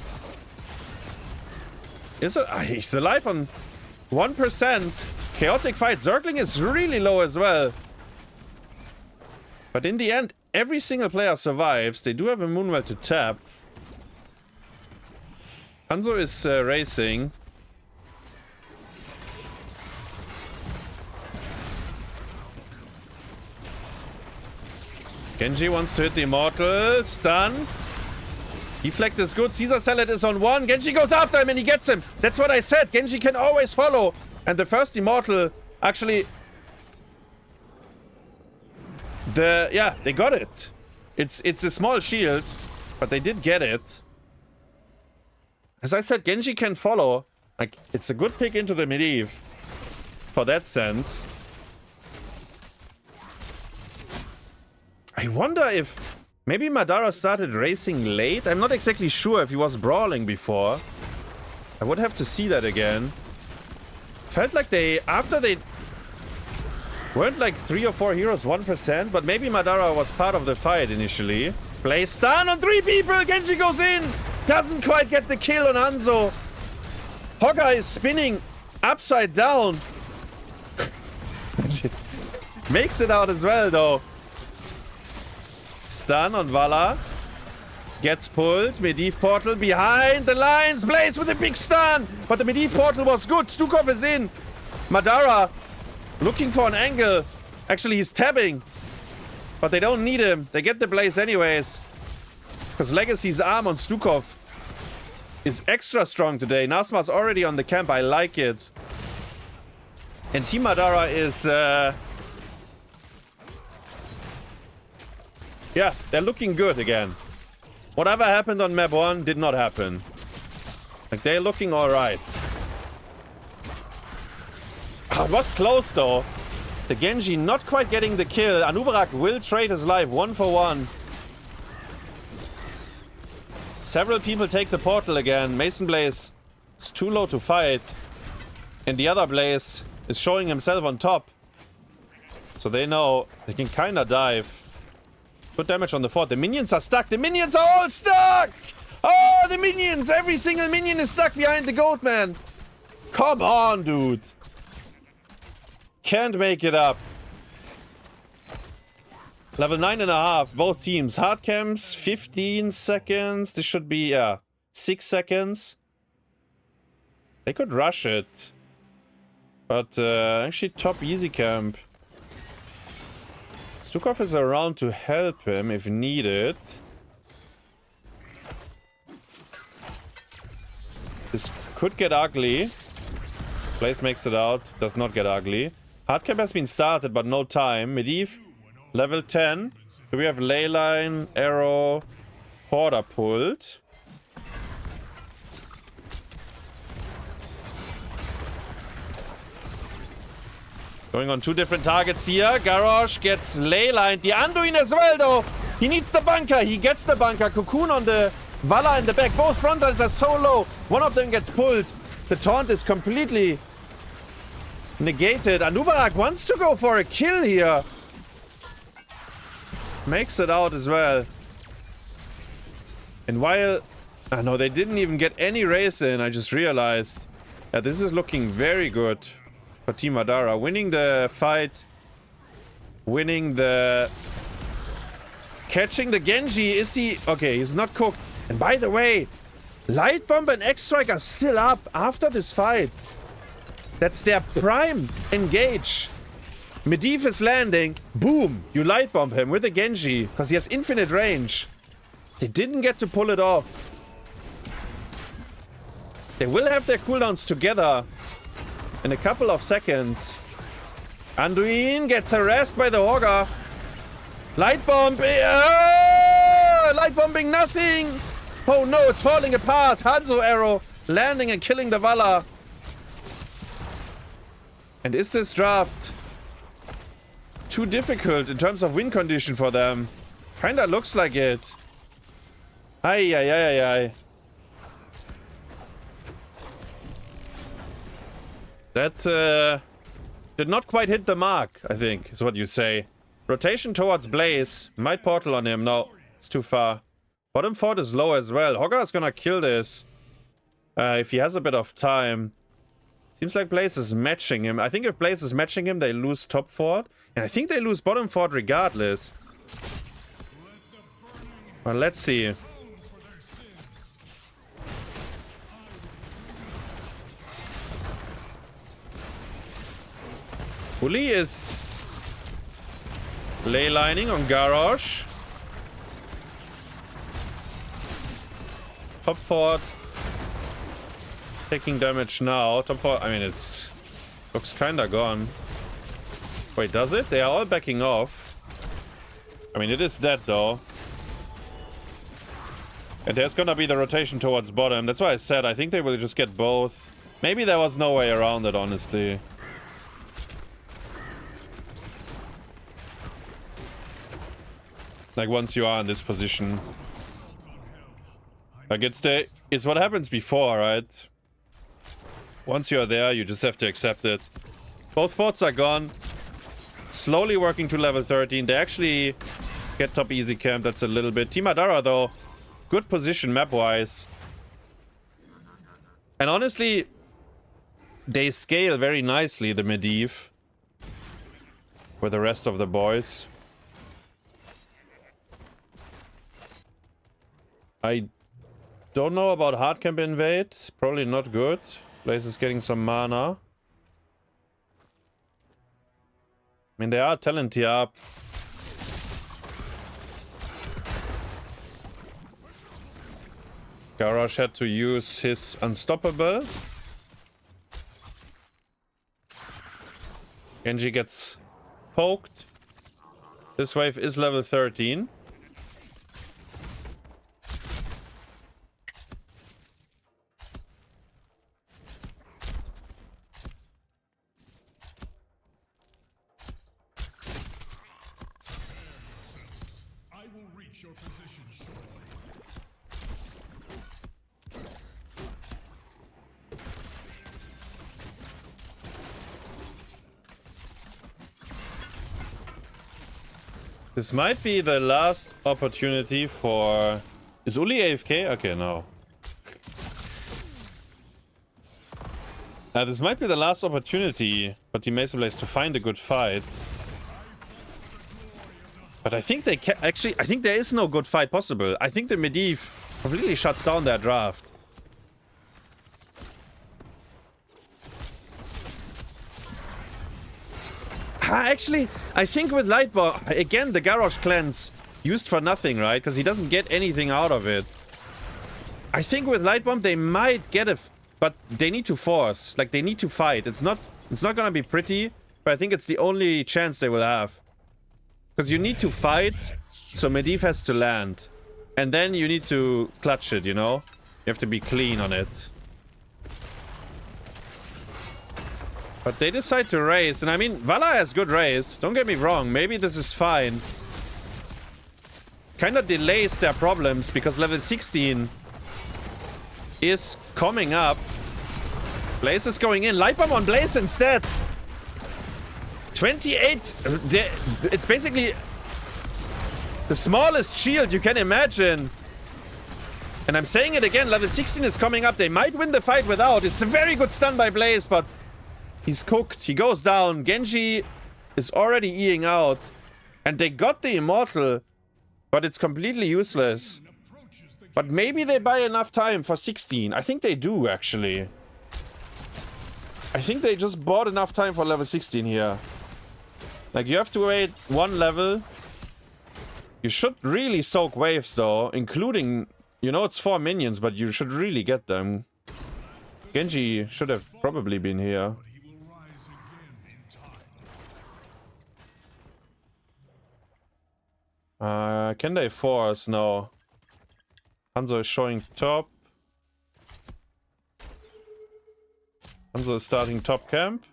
[SPEAKER 1] he's alive on 1%. Chaotic fight. Zergling is really low as well. But in the end, every single player survives. They do have a Moonwell to tap. Hanzo is racing. Genji wants to hit the Immortal. Stun. Deflect is good. Caesar Salad is on 1. Genji goes after him and he gets him. That's what I said. Genji can always follow. And the first Immortal actually... Yeah, they got it. It's a small shield, but they did get it. As I said, Genji can follow. Like, it's a good pick into the Medivh. For that sense. I wonder if maybe Madara started racing late. I'm not exactly sure if he was brawling before. I would have to see that again. Felt like after they weren't like 3 or 4 heroes 1%, but maybe Madara was part of the fight initially. Play stun on 3 people. Genji goes in. Doesn't quite get the kill on Hanzo. Hogga is spinning upside down. Makes it out as well though. Stun on Vala. Gets pulled. Medivh portal behind the lines. Blaze with a big stun. But the Medivh portal was good. Stukov is in. Madara looking for an angle. Actually, he's tabbing. But they don't need him. They get the Blaze anyways. Because Legacy's arm on Stukov is extra strong today. Nazmas already on the camp. I like it. And Team Madara is... yeah, they're looking good again. Whatever happened on map 1 did not happen. Like, they're looking alright. It was close though. The Genji not quite getting the kill. Anubarak will trade his life 1 for 1. Several people take the portal again. Masonblaze is too low to fight. And the other Blaze is showing himself on top. So they know they can kinda dive. Good damage on the fort. The minions are stuck. The minions are all stuck! Oh, the minions! Every single minion is stuck behind the goat man. Come on, dude. Can't make it up. Level 9.5, both teams. Hard camps, 15 seconds. This should be, 6 seconds. They could rush it. But, actually top easy camp. Stukov is around to help him if needed. This could get ugly. Blaze makes it out. Does not get ugly. Hardcap has been started, but no time. Medivh, level 10. Do we have Leyline, Arrow, Hoarder pulled? Going on 2 different targets here. Garrosh gets ley-lined. The Anduin as well, though. He needs the bunker. He gets the bunker. Cocoon on the Vala in the back. Both frontals are so low. One of them gets pulled. The taunt is completely negated. Anubarak wants to go for a kill here. Makes it out as well. And while... Oh, no, they didn't even get any race in. I just realized. Yeah, this is looking very good for Team Madara. Winning the fight. Winning the... Catching the Genji. Is he... Okay, he's not cooked. And by the way, Light Bomb and X-Strike are still up after this fight. That's their prime engage. Medivh is landing. Boom. You Light Bomb him with a Genji. Because he has infinite range. They didn't get to pull it off. They will have their cooldowns together in a couple of seconds. Anduin gets harassed by the Augur. Light Bomb. Light Bombing nothing. Oh no, it's falling apart. Hanzo arrow landing and killing the Vala. And is this draft too difficult in terms of win condition for them? Kinda looks like it. Ay, ay, ay, ay, ay. That did not quite hit the mark, I think, is what you say. Rotation towards Blaze. Might portal on him. No, it's too far. Bottom fort is low as well. Hogger is gonna kill this. If he has a bit of time. Seems like Blaze is matching him. I think if Blaze is matching him, they lose top fort. And I think they lose bottom fort regardless. Well, let's see. Uli is ley lining on Garrosh. Top fort taking damage now. Top fort, I mean, it's looks kinda gone. Wait, does it? They are all backing off. I mean, it is dead though. And there's gonna be the rotation towards bottom. That's why I said I think they will just get both. Maybe there was no way around it, honestly. Like, once you are in this position. Like, it's what happens before, right? Once you're there, you just have to accept it. Both forts are gone. Slowly working to level 13. They actually get top easy camp. That's a little bit. Team Madara, though, good position map-wise. And honestly, they scale very nicely, the Medivh. With the rest of the boys. I don't know about hard camp invade. Probably not good. Blaze is getting some mana. I mean, they are talent tier up. Garrosh had to use his unstoppable. Genji gets poked. This wave is level 13. This might be the last opportunity for... Is Uli AFK? Okay, no. This might be the last opportunity for Team Masonblaze to find a good fight. But I think they can... Actually, I think there is no good fight possible. I think the Medivh completely shuts down their draft. Actually, I think with Lightbomb, again, the Garrosh cleanse used for nothing, right? Because he doesn't get anything out of it. I think with Lightbomb, they might get it, but they need to force. Like, they need to fight. It's not gonna be pretty, but I think it's the only chance they will have. Because you need to fight, so Medivh has to land. And then you need to clutch it, you know? You have to be clean on it. But they decide to raise. And I mean, Vala has good raise. Don't get me wrong. Maybe this is fine. Kind of delays their problems because level 16 is coming up. Blaze is going in. Light bomb on Blaze instead. 28. It's basically the smallest shield you can imagine. And I'm saying it again. Level 16 is coming up. They might win the fight without. It's a very good stun by Blaze, but he's cooked. He goes down. Genji is already Eing out. And they got the Immortal, but it's completely useless. But maybe they buy enough time for 16. I think they do, actually. I think they just bought enough time for level 16 here. Like, you have to wait one level. You should really soak waves, though, including... You know, it's 4 minions, but you should really get them. Genji should have probably been here. Can they force? No. Hanzo is showing top. Hanzo is starting top camp.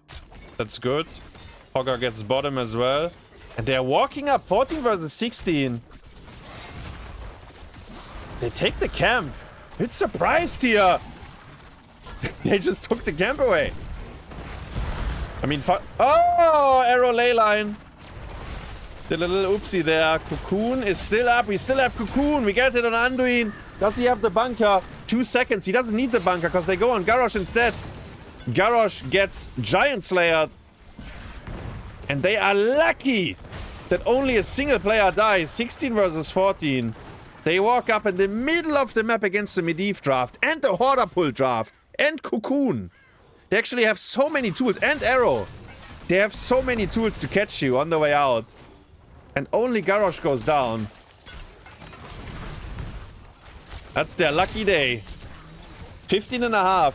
[SPEAKER 1] That's good. Hogger gets bottom as well. And they're walking up 14 versus 16. They take the camp. It's surprised here. They just took the camp away. I mean, oh, arrow ley line. Did a little oopsie there. Cocoon is still up. We still have Cocoon. We get it on Anduin. Does he have the bunker? 2 seconds. He doesn't need the bunker because they go on Garrosh instead. Garrosh gets Giant Slayer. And they are lucky that only a single player dies. 16 versus 14. They walk up in the middle of the map against the Medivh draft and the Horda pull draft and Cocoon. They actually have so many tools and Arrow. They have so many tools to catch you on the way out. And only Garrosh goes down. That's their lucky day. 15.5.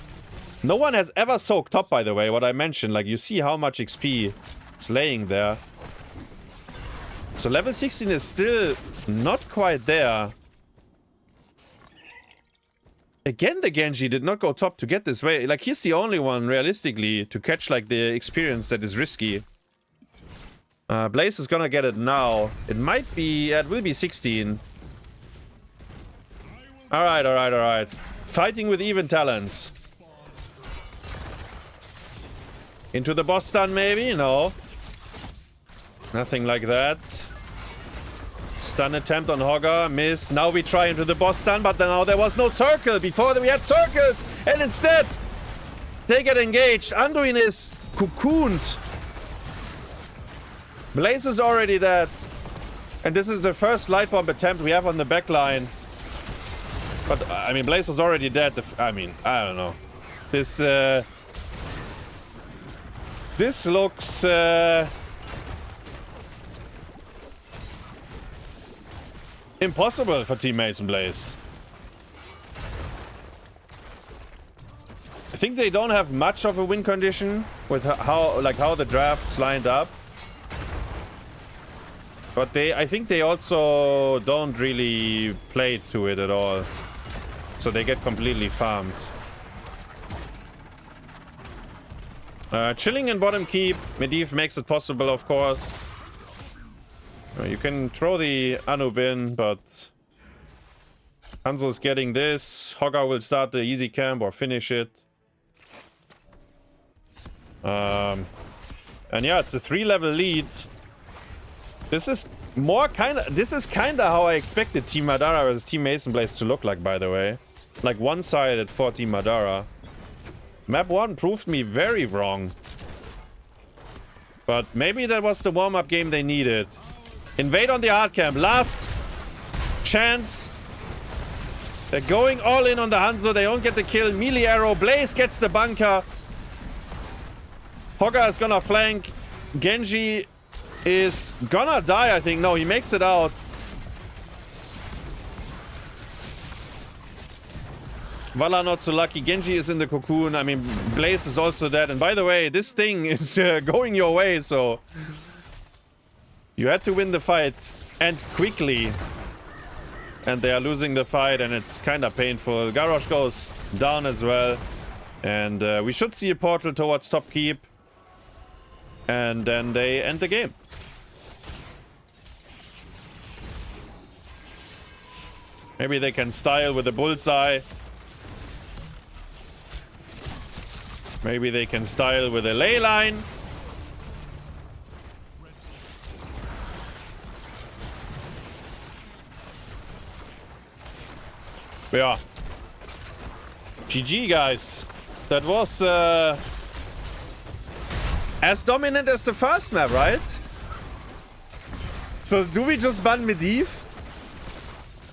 [SPEAKER 1] No one has ever soaked top, by the way, what I mentioned. Like, you see how much XP it's laying there. So level 16 is still not quite there. Again, the Genji did not go top to get this way. Like, he's the only one, realistically, to catch, like, the experience that is risky. Blaze is gonna get it now. It might be... it will be 16. Alright, alright, alright. Fighting with even talents. Into the boss stun, maybe? No. Nothing like that. Stun attempt on Hogger. Miss. Now we try into the boss stun, but now there was no circle. Before we had circles. And instead, they get engaged. Anduin is cocooned. Blaze is already dead. And this is the first light bomb attempt we have on the backline. But, I mean, Blaze was already dead. I mean, I don't know. This looks... impossible for Team Masonblaze. I think they don't have much of a win condition with how the draft's lined up. But I think they also don't really play to it at all. So they get completely farmed. Chilling in bottom keep. Medivh makes it possible, of course. You can throw the Anub in, but Hanzo is getting this. Hogger will start the easy camp or finish it. And yeah, it's a 3-level lead. This is kind of how I expected Team Madara versus Team Masonblaze to look like, by the way. Like one-sided for Team Madara. Map 1 proved me very wrong. But maybe that was the warm-up game they needed. Invade on the hard camp. Last chance. They're going all in on the Hanzo. They don't get the kill. Melee arrow. Blaze gets the bunker. Hogger is gonna flank. Genji is gonna die, I think. No, he makes it out. Vala not so lucky. Genji is in the cocoon. I mean, Blaze is also dead. And by the way, this thing is going your way, so... You had to win the fight, and quickly. And they are losing the fight, and it's kind of painful. Garrosh goes down as well. And we should see a portal towards top keep. And then they end the game. Maybe they can style with a bullseye. Maybe they can style with a ley line. Yeah. GG, guys. That was as dominant as the first map, right? So do we just ban Medivh?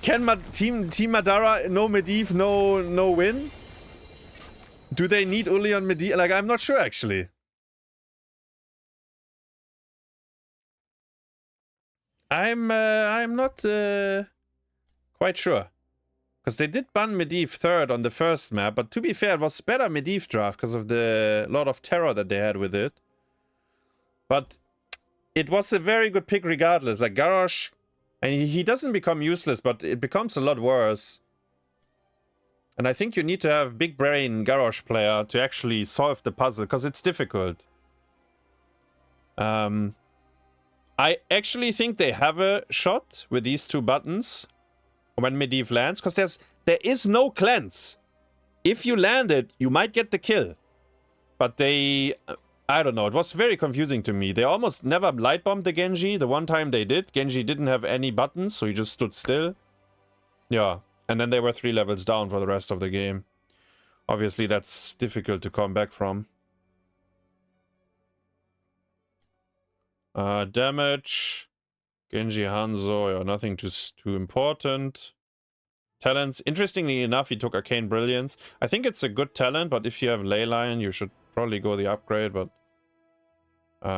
[SPEAKER 1] Can Team Madara no Medivh, no win? Do they need Uli on Medivh? Like, I'm not sure actually. I'm not quite sure. Because they did ban Medivh third on the first map, but to be fair, it was better Medivh draft because of the lot of terror that they had with it. But it was a very good pick regardless. Like Garrosh, and he doesn't become useless, but it becomes a lot worse. And I think you need to have big brain Garrosh player to actually solve the puzzle, because it's difficult. I actually think they have a shot with these two buttons when Medivh lands, because there is no cleanse. If you land it, you might get the kill. But they... I don't know, it was very confusing to me. They almost never light bombed the Genji. The one time they did, Genji didn't have any buttons, so he just stood still. Yeah, and then they were 3 levels down for the rest of the game. Obviously, that's difficult to come back from. Damage. Genji, Hanzo, yeah, nothing too important. Talents. Interestingly enough, he took Arcane Brilliance. I think it's a good talent, but if you have Leyline, you should probably go the upgrade. But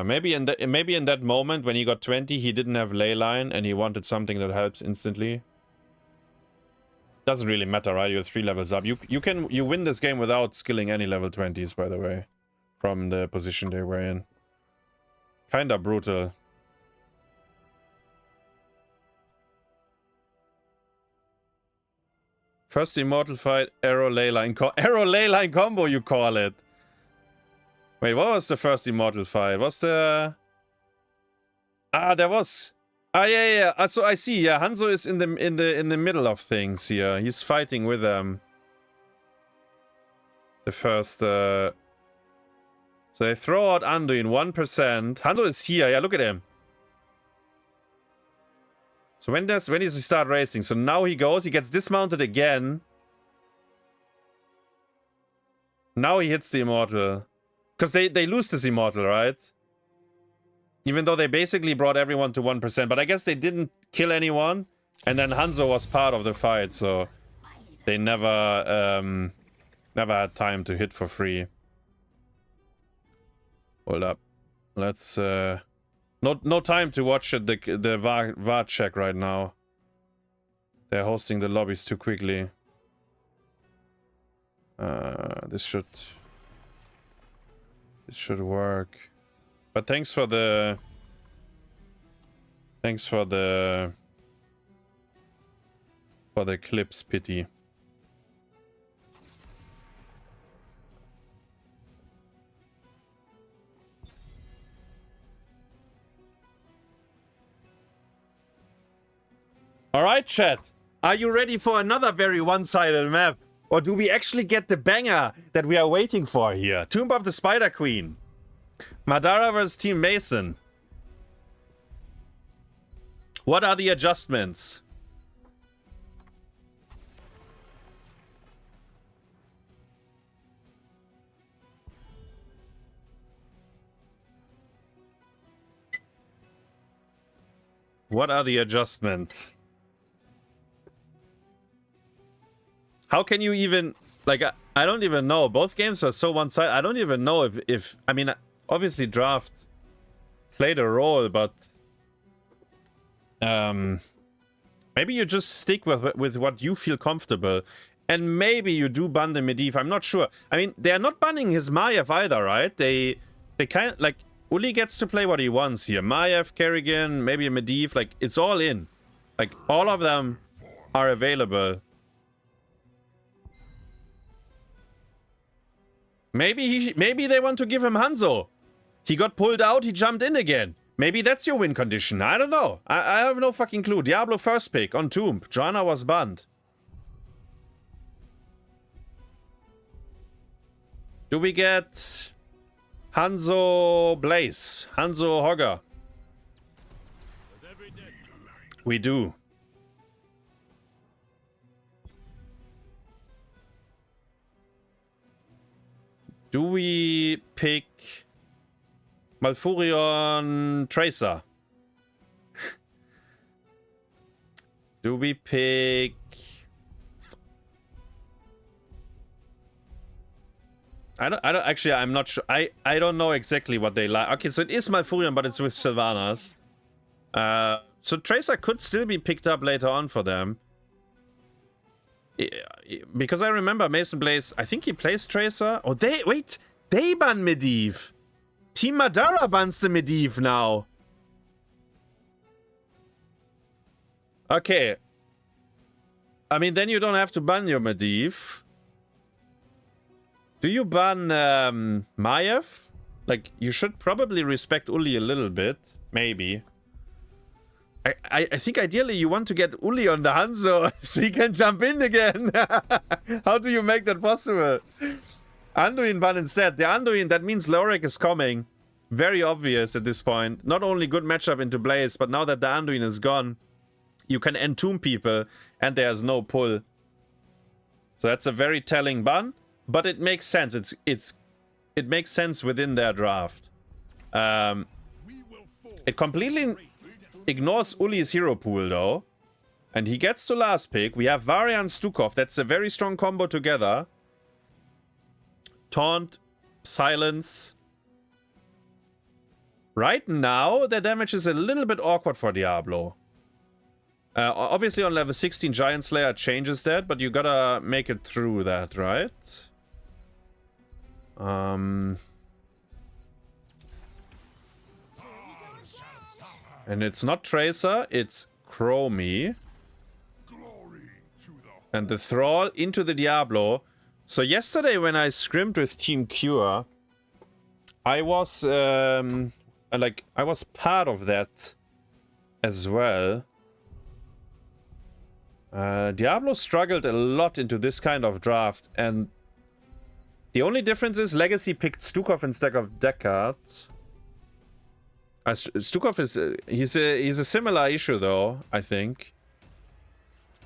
[SPEAKER 1] maybe in that moment when he got 20, he didn't have Leyline and he wanted something that helps instantly. Doesn't really matter, right? You're 3 levels up. You win this game without skilling any level 20s, by the way, from the position they were in. Kinda brutal. First immortal fight, arrow leyline combo, you call it. Wait, what was the first immortal fight? Was the... there was... yeah. So I see. Yeah, Hanzo is in the middle of things here. He's fighting with them. The first... So they throw out Anduin 1%. Hanzo is here. Yeah, look at him. So when does he start racing? So now he goes, he gets dismounted again. Now he hits the immortal. Because they lose this immortal, right? Even though they basically brought everyone to 1%. But I guess they didn't kill anyone. And then Hanzo was part of the fight, so they never had time to hit for free. Hold up. Let's no time to watch the VAR check right now. They're hosting the lobbies too quickly. This should work. But thanks for the clips, Pity. Alright, chat. Are you ready for another very one-sided map? Or do we actually get the banger that we are waiting for here? Tomb of the Spider Queen. Madara vs Team Mason. What are the adjustments? What are the adjustments? How can you even... Like, I don't even know. Both games were so one-sided. I don't even know if... I mean, obviously draft played a role, but... maybe you just stick with what you feel comfortable. And maybe you do ban the Medivh. I'm not sure. I mean, they're not banning his Maiev either, right? They kind of... Like, Uli gets to play what he wants here. Maiev, Kerrigan, maybe a Medivh. Like, it's all in. Like, all of them are available. Maybe they want to give him Hanzo. He got pulled out, he jumped in again. Maybe that's your win condition. I don't know. I have no fucking clue. Diablo first pick on Tomb. Joanna was banned. Do we get Masonblaze? Hanzo Hogger? We do. Do we pick Malfurion Tracer? Do we pick... I don't actually, I'm not sure. I don't know exactly what they like. Okay, so it is Malfurion, but it's with Sylvanas. So Tracer could still be picked up later on for them. Because I remember Masonblaze, I think he plays Tracer. Oh, they ban Medivh. Team Madara bans the Medivh now. Okay. I mean, then you don't have to ban your Medivh. Do you ban Maiev? Like, you should probably respect Uli a little bit. Maybe. I think ideally you want to get Uli on the Hanzo so he can jump in again. How do you make that possible? Anduin ban instead. The Anduin, that means Lorik is coming. Very obvious at this point. Not only good matchup into Blaze, but now that the Anduin is gone, you can entomb people and there's no pull. So that's a very telling ban, but it makes sense. It makes sense within their draft. It completely ignores Uli's hero pool though. And he gets to last pick. We have Varian Stukov. That's a very strong combo together. Taunt, silence. Right now, the damage is a little bit awkward for Diablo. Obviously on level 16, Giant Slayer changes that, but you gotta make it through that, right? And it's not Tracer, it's Chromie. And the Thrall into the Diablo. So yesterday when I scrimmed with Team Cure, I was I was part of that as well. Diablo struggled a lot into this kind of draft, and the only difference is Legacy picked Stukov instead of deck cards. Stukov is he's a similar issue though, I think.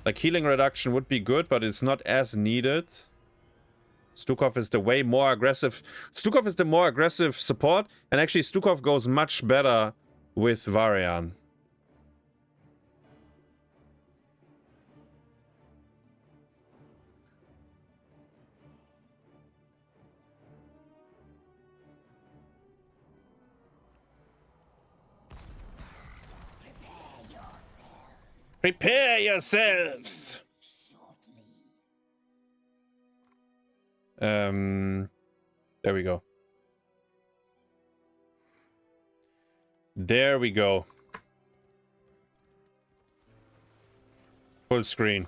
[SPEAKER 1] Like healing reduction would be good, but it's not as needed. Stukov is the way more aggressive. Stukov is the more aggressive support, and actually Stukov goes much better with Varian. Prepare yourselves! There we go. There we go. Full screen.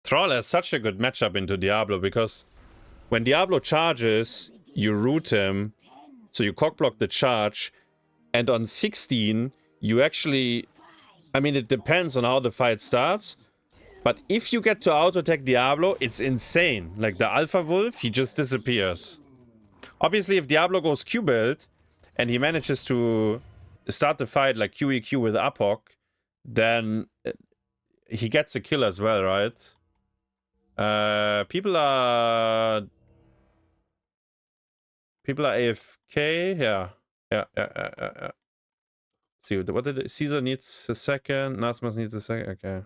[SPEAKER 1] Thrall has such a good matchup into Diablo because when Diablo charges, you root him, so you cockblock the charge, and on 16, you actually... I mean, it depends on how the fight starts, but if you get to auto-attack Diablo, it's insane. Like the Alpha Wolf, he just disappears. Obviously, if Diablo goes Q-build, and he manages to start the fight like QEQ with Apoc, then he gets a kill as well, right? People are AFK. Yeah. See, what did Caesar needs a second? Nazmas needs a second. Okay.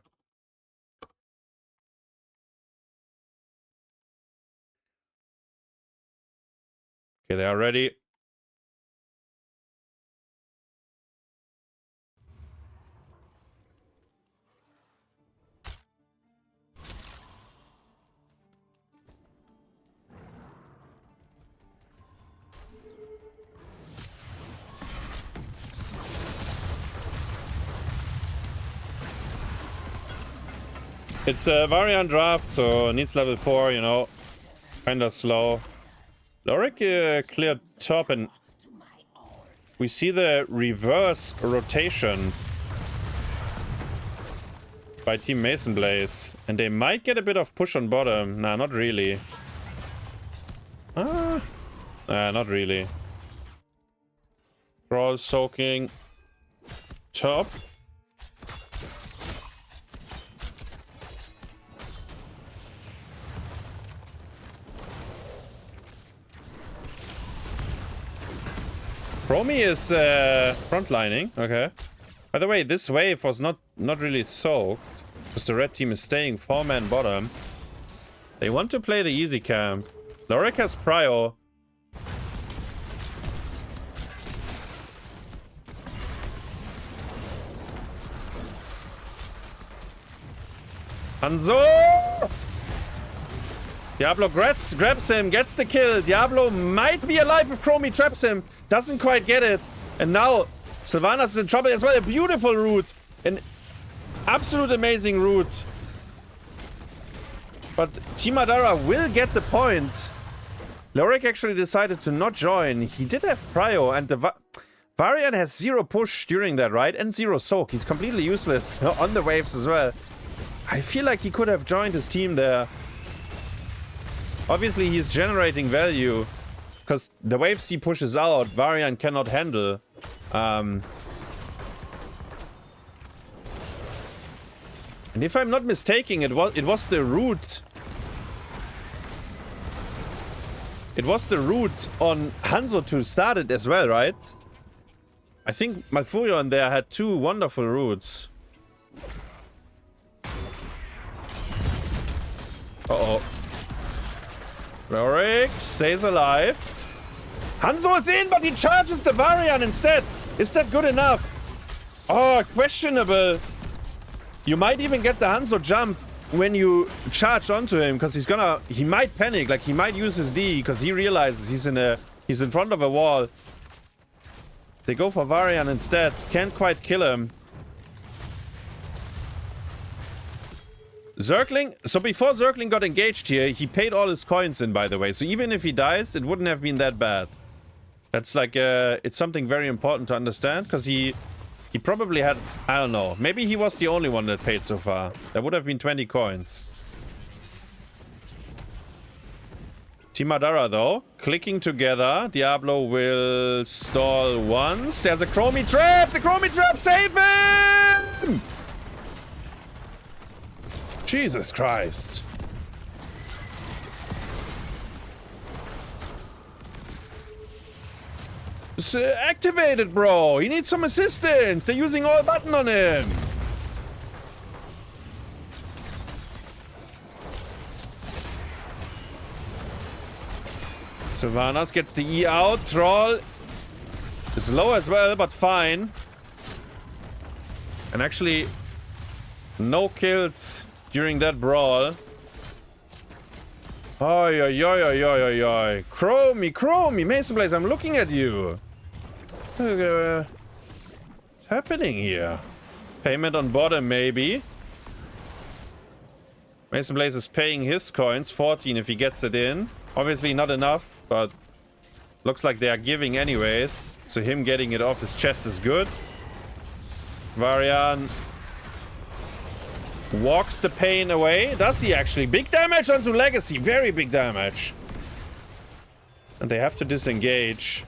[SPEAKER 1] Okay, they are ready. It's a variant draft, so needs level 4, you know. Kinda slow. Lorik cleared top, and we see the reverse rotation by Team Masonblaze. And they might get a bit of push on bottom. Nah, not really. Not really. Crawl soaking top. Chromie is frontlining. Okay. By the way, this wave was not really soaked, because the red team is staying 4-man bottom. They want to play the easy camp. Lorik has prio. Hanzo! Diablo grabs him, gets the kill. Diablo might be alive if Chromie traps him. Doesn't quite get it. And now Sylvanas is in trouble as well. A beautiful route. An absolute amazing route. But Team Madara will get the point. Lorik actually decided to not join. He did have prio, and the Varian has 0 push during that, right? And 0 soak. He's completely useless on the waves as well. I feel like he could have joined his team there. Obviously, he's generating value, because the waves he pushes out, Varian cannot handle. And if I'm not mistaken, it was the route. It was the route on Hanzo to start it as well, right? I think Malfurion there had 2 wonderful routes. Uh-oh. Lorik stays alive. Hanzo is in, but he charges the Varian instead. Is that good enough? Oh, questionable. You might even get the Hanzo jump when you charge onto him, because he might panic, like he might use his D, because he realizes he's in front of a wall. They go for Varian instead. Can't quite kill him. Zergling, so before Zergling got engaged here, he paid all his coins in, by the way. So even if he dies, it wouldn't have been that bad. That's like, it's something very important to understand, because he probably had, I don't know, maybe he was the only one that paid so far. That would have been 20 coins. Team Madara, though, clicking together. Diablo will stall once. There's a Chromie trap! The Chromie trap, save him! Jesus Christ. It's activated, bro. He needs some assistance. They're using all button on him. Sylvanas gets the E out. Troll is low as well, but fine. And actually, no kills during that brawl. Oi, oi, oi, oi, oi, oi. Chromie, Masonblaze, I'm looking at you. What's happening here? Payment on bottom, maybe. Masonblaze is paying his coins, 14 if he gets it in. Obviously not enough, but looks like they are giving anyways. So him getting it off his chest is good. Varian walks the pain away. Does he actually? Big damage onto Legacy. Very big damage. And they have to disengage.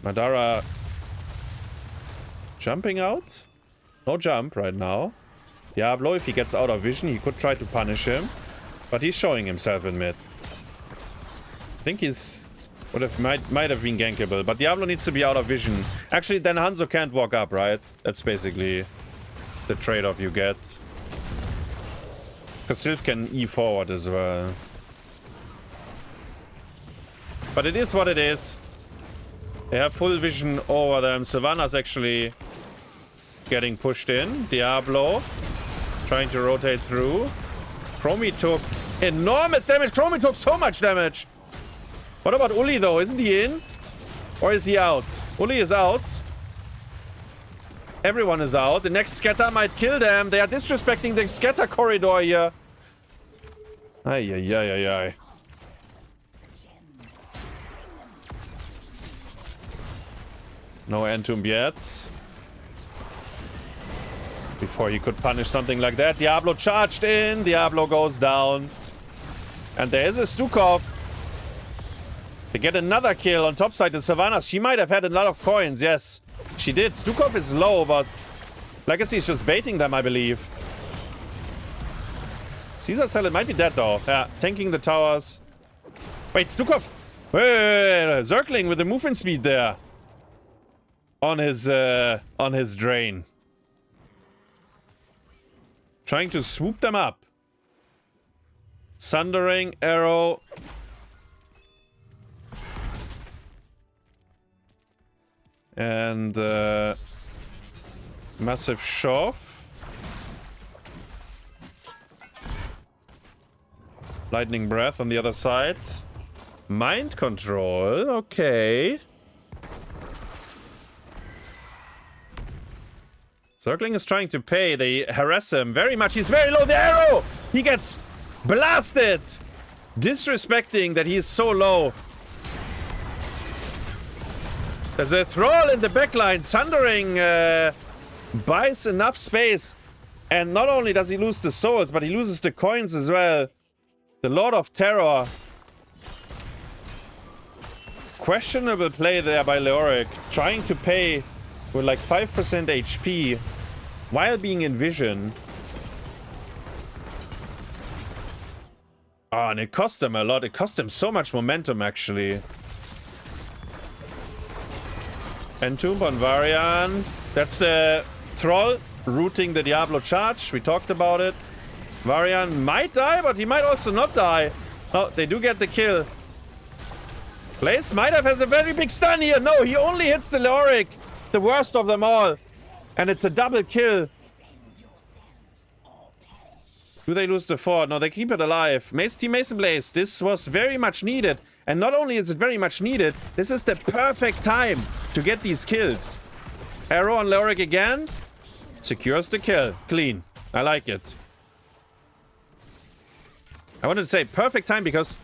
[SPEAKER 1] Madara jumping out? No jump right now. Diablo, if he gets out of vision, he could try to punish him. But he's showing himself in mid. I think he's... might have been gankable, but Diablo needs to be out of vision. Actually, then Hanzo can't walk up, right? That's basically the trade-off you get. Because Sylph can E forward as well. But it is what it is. They have full vision over them. Sylvanas actually getting pushed in. Diablo trying to rotate through. Chromie took enormous damage. Chromie took so much damage. What about Uli, though? Isn't he in? Or is he out? Uli is out. Everyone is out. The next scatter might kill them. They are disrespecting the scatter corridor here. Ay, ay, ay, ay, ay. No Entomb yet. Before he could punish something like that. Diablo charged in. Diablo goes down. And there is a Stukov. They get another kill on top side. The Savannah, she might have had a lot of coins. Yes, she did. Stukov is low, but Legacy is just baiting them, I believe. Caesar Salad might be dead, though. Yeah, tanking the towers. Wait, Stukov. Hey, Zergling with the movement speed there. On his drain. Trying to swoop them up. Sundering, arrow. And massive shove. Lightning breath on the other side. Mind control, okay. Zergling is trying to pay. They harass him very much. He's very low. The arrow! He gets blasted! Disrespecting that he is so low. There's a Thrall in the backline. Sundering buys enough space. And not only does he lose the souls, but he loses the coins as well. The Lord of Terror. Questionable play there by Leoric. Trying to pay with like 5% HP while being in vision. Oh, and it cost him a lot. It cost him so much momentum, actually. Entomb on Varian. That's the Thrall rooting the Diablo charge. We talked about it. Varian might die, but he might also not die. Oh, they do get the kill. Blaze might have has a very big stun here. No, he only hits the Leoric. The worst of them all. And it's a double kill. Do they lose the fort? No, they keep it alive. Team Masonblaze, this was very much needed. And not only is it very much needed, this is the perfect time to get these kills. Arrow on Leoric again. Secures the kill. Clean. I like it. I wanted to say perfect time because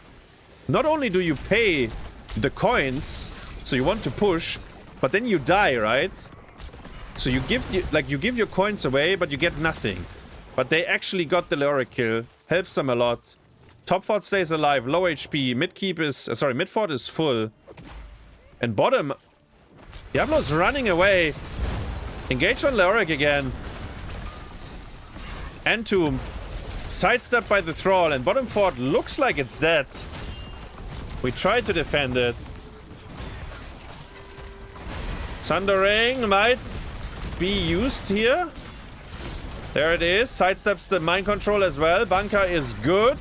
[SPEAKER 1] not only do you pay the coins, so you want to push, but then you die, right? So you give your coins away, but you get nothing. But they actually got the Leoric kill. Helps them a lot. Top fort stays alive, low HP. Mid fort is full. And bottom, Diablo's running away. Engage on Leoric again. Entomb. Sidestepped by the Thrall. And bottom fort looks like it's dead. We tried to defend it. Sundering might be used here. There it is. Sidesteps the mind control as well. Bunker is good.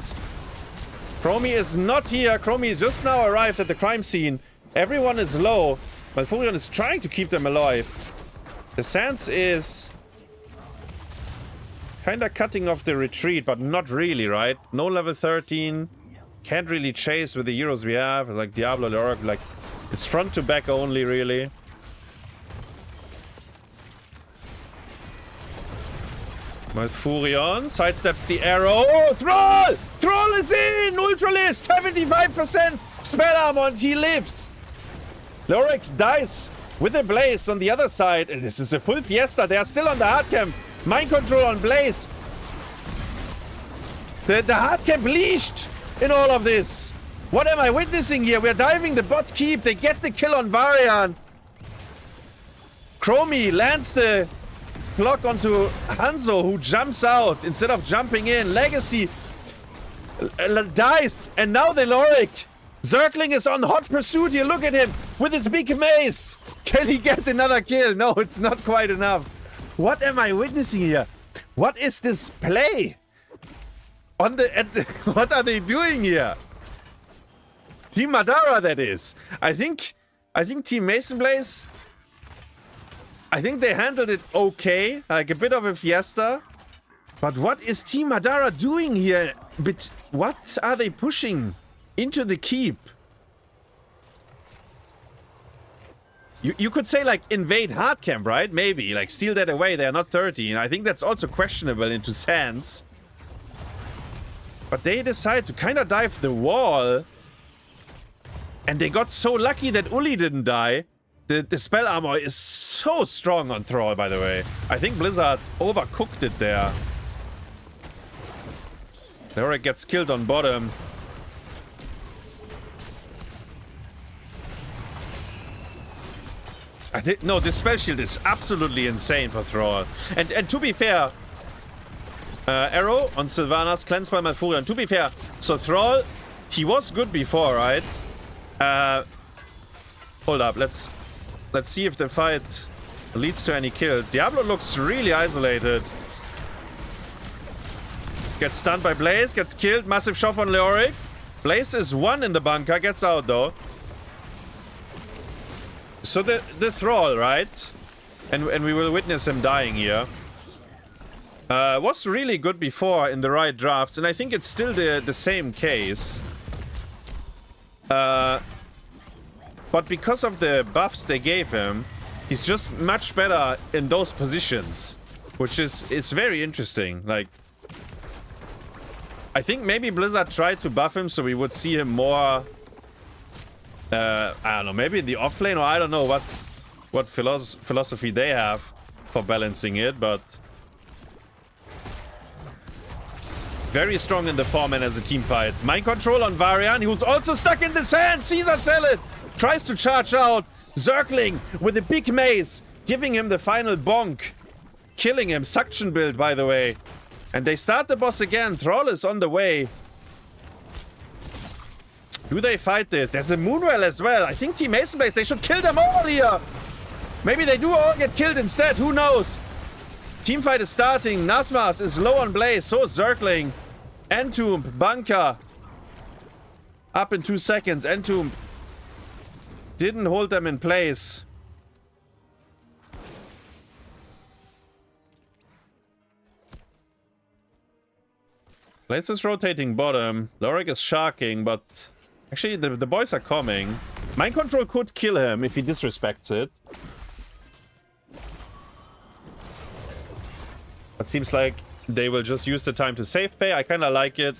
[SPEAKER 1] Chromie is not here. Chromie just now arrived at the crime scene. Everyone is low. Malfurion is trying to keep them alive. The Sands is kind of cutting off the retreat, but not really, right? No level 13. Can't really chase with the heroes we have. Like Diablo, Leoric, like it's front to back only, really. Malfurion sidesteps the arrow. Oh, Thrall! Thrall is in! Ultralisk! 75% spell armor and he lives! Leoric dies with a Blaze on the other side. And this is a full fiesta. They are still on the hard camp. Mind control on Blaze. The hard camp leashed in all of this. What am I witnessing here? We're diving the bot keep. They get the kill on Varian. Chromie lands the clock onto Hanzo, who jumps out instead of jumping in. Legacy dies, and now the Leoric. Zergling is on hot pursuit here. Look at him with his big mace. Can he get another kill? No, it's not quite enough. What am I witnessing here? What is this play? What are they doing here? Team Madara, that is. I think Team Masonblaze, I think they handled it okay, like a bit of a fiesta. But what is Team Madara doing here? What are they pushing into the keep? You could say, like, invade hardcamp, right? Maybe. Like, steal that away. They are not 13. I think that's also questionable into Sands. But they decide to kind of dive the wall. And they got so lucky that Uli didn't die. The spell armor is so strong on Thrall, by the way. I think Blizzard overcooked it there. Leoric gets killed on bottom. No, this spell shield is absolutely insane for Thrall. And to be fair, Arrow on Sylvanas, cleansed by Malfurion. To be fair, so Thrall, he was good before, right? Hold up, let's see if the fight leads to any kills. Diablo looks really isolated. Gets stunned by Blaze, gets killed. Massive shot on Leoric. Blaze is 1 in the bunker, gets out though. So the Thrall, right? And we will witness him dying here. Was really good before in the right drafts, and I think it's still the same case. But because of the buffs they gave him, he's just much better in those positions. Which is, it's very interesting. Like, I think maybe Blizzard tried to buff him so we would see him more... I don't know, maybe in the offlane, or I don't know what philosophy they have for balancing it, but... Very strong in the 4-man as a team fight. Mind control on Varian, who's also stuck in the sand! Caesar Salad tries to charge out. Zergling with a big mace, giving him the final bonk. Killing him. Suction build, by the way. And they start the boss again. Thrall is on the way. Do they fight this? There's a Moonwell as well. I think Team Masonblaze, they should kill them all here. Maybe they do all get killed instead. Who knows? Teamfight is starting. Nazmas is low on Blaze. So is Zergling. Entomb, bunker. Up in 2 seconds. Entomb didn't hold them in place. Blaze is rotating bottom. Leoric is sharking, but... Actually, the boys are coming. Mind control could kill him if he disrespects it. But seems like they will just use the time to save pay. I kind of like it.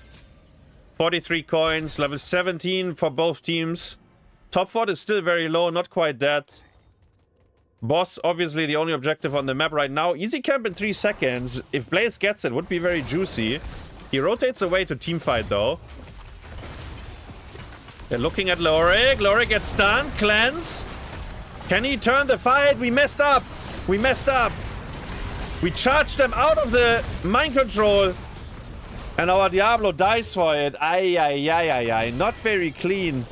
[SPEAKER 1] 43 coins, level 17 for both teams. Top 4 is still very low, not quite that. Boss, obviously the only objective on the map right now. Easy camp in 3 seconds. If Blaze gets it, would be very juicy. He rotates away to teamfight though. They're looking at Leoric. Leoric gets stunned. Cleanse. Can he turn the fight? We messed up. We messed up. We charged them out of the mind control. And our Diablo dies for it. Ay, ay, ay, ay, ay. Not very clean.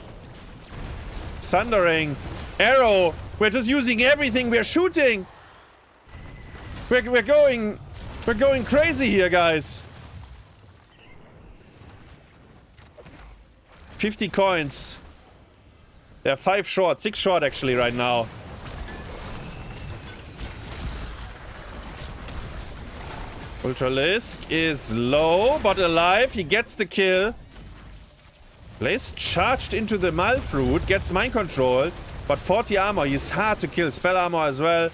[SPEAKER 1] Sundering. Arrow. We're just using everything. We're shooting. We're going crazy here, guys. 50 coins. They're 5 short. 6 short, actually, right now. Ultralisk is low, but alive. He gets the kill. Blaze charged into the Malfruit. Gets mind control. But 40 armor. He's hard to kill. Spell armor as well.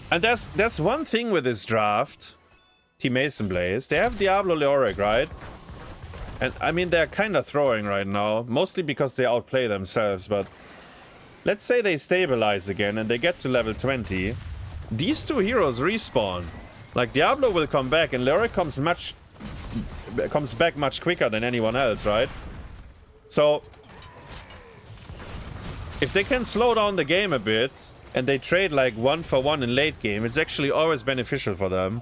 [SPEAKER 1] And there's one thing with this draft. Team Masonblaze. They have Diablo Leoric, right? And I mean, they're kind of throwing right now. Mostly because they outplay themselves. But let's say they stabilize again and they get to level 20. These two heroes respawn. Like, Diablo will come back and Leoric comes back much quicker than anyone else, right? So, if they can slow down the game a bit and they trade like 1-for-1 in late game, it's actually always beneficial for them.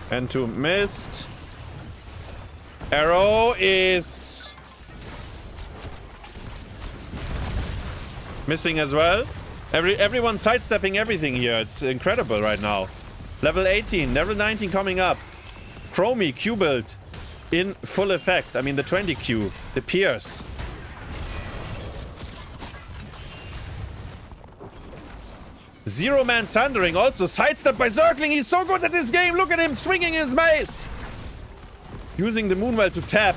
[SPEAKER 1] And to missed. Arrow is missing as well. Everyone sidestepping everything here. It's incredible right now. Level 18, level 19 coming up. Chromie Q build in full effect. I mean the 20 Q, the Pierce. Zero-man Sundering also sidestepped by Zergling. He's so good at this game. Look at him swinging his mace. Using the Moonwell to tap.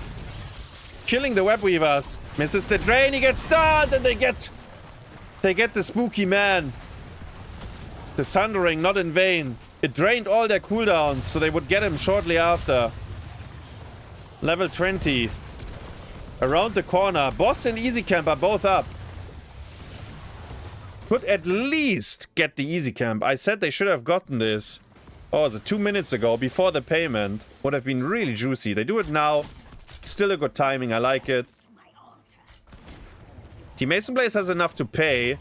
[SPEAKER 1] killing the web weavers. Misses the drain, he gets stunned, and they get the spooky man. The Sundering, not in vain. It drained all their cooldowns, so they would get him shortly after. Level 20. Around the corner. Boss and Easy Camp are both up. Could at least get the Easy Camp. I said they should have gotten this. Oh, was it 2 minutes ago, before the payment? Would have been really juicy. They do it now. Still a good timing, I like it. Team Masonblaze has enough to pay.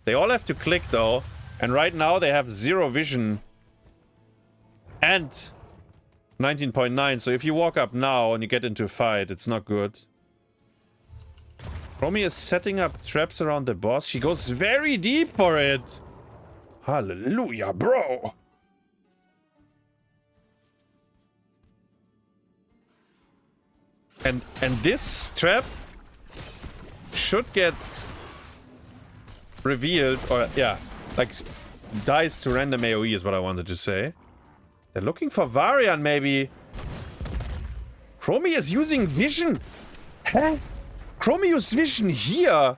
[SPEAKER 1] They all have to click though. And right now they have 0 vision. And 19.9. So if you walk up now and you get into a fight, it's not good. Romy is setting up traps around the boss. She goes very deep for it. Hallelujah, bro. And this trap should get revealed, or yeah, like dies to random AoE is what I wanted to say. They're looking for Varian, maybe. Chromie is using vision. Huh? Chromie used vision here.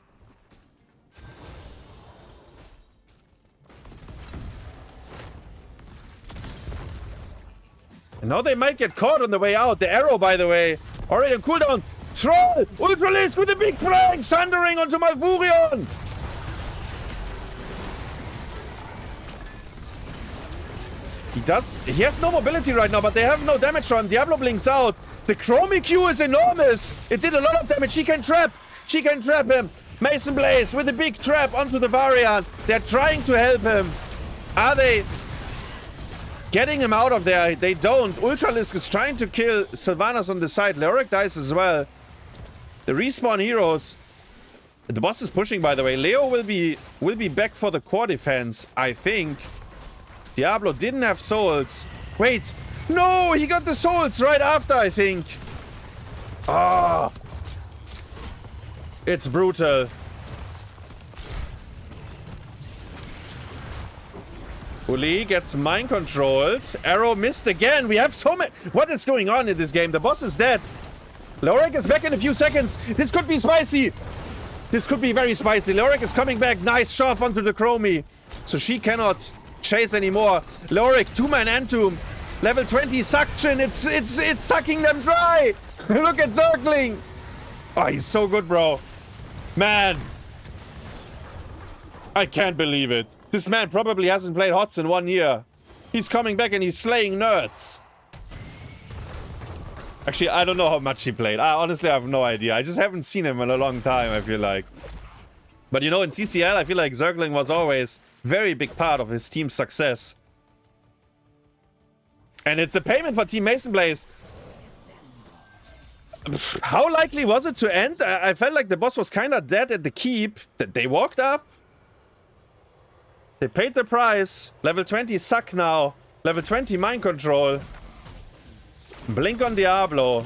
[SPEAKER 1] And now they might get caught on the way out. The arrow, by the way, already on cooldown. Troll! Ultralisk with a big flank! Sundering onto Malfurion! He has no mobility right now, but they have no damage on him. Diablo blinks out. The Chromie Q is enormous. It did a lot of damage. She can trap. She can trap him. Masonblaze with a big trap onto the Varian. They're trying to help him. Are they getting him out of there? They don't. Ultralisk is trying to kill Sylvanas on the side. Leoric dies as well. The respawn heroes. The boss is pushing, by the way. Leo will be back for the core defense, I think. Diablo didn't have souls. Wait. No, he got the souls right after, I think. Ah. It's brutal. Uli gets mind controlled. Arrow missed again. We have so many. What is going on in this game? The boss is dead. Leoric is back in a few seconds. This could be spicy. This could be very spicy. Leoric is coming back. Nice shove onto the Chromie. So she cannot chase anymore. Leoric, 2-man Entomb. Level 20 suction. It's sucking them dry. Look at Zergling. Oh, he's so good, bro. Man. I can't believe it. This man probably hasn't played HotS in 1 year. He's coming back and he's slaying nerds. Actually, I don't know how much he played. I honestly have no idea. I just haven't seen him in a long time, I feel like. But you know, in CCL, I feel like Zergling was always a very big part of his team's success. And it's a payment for Team Masonblaze. How likely was it to end? I felt like the boss was kind of dead at the keep. They walked up. They paid the price. Level 20 suck now. Level 20 mind control. Blink on Diablo.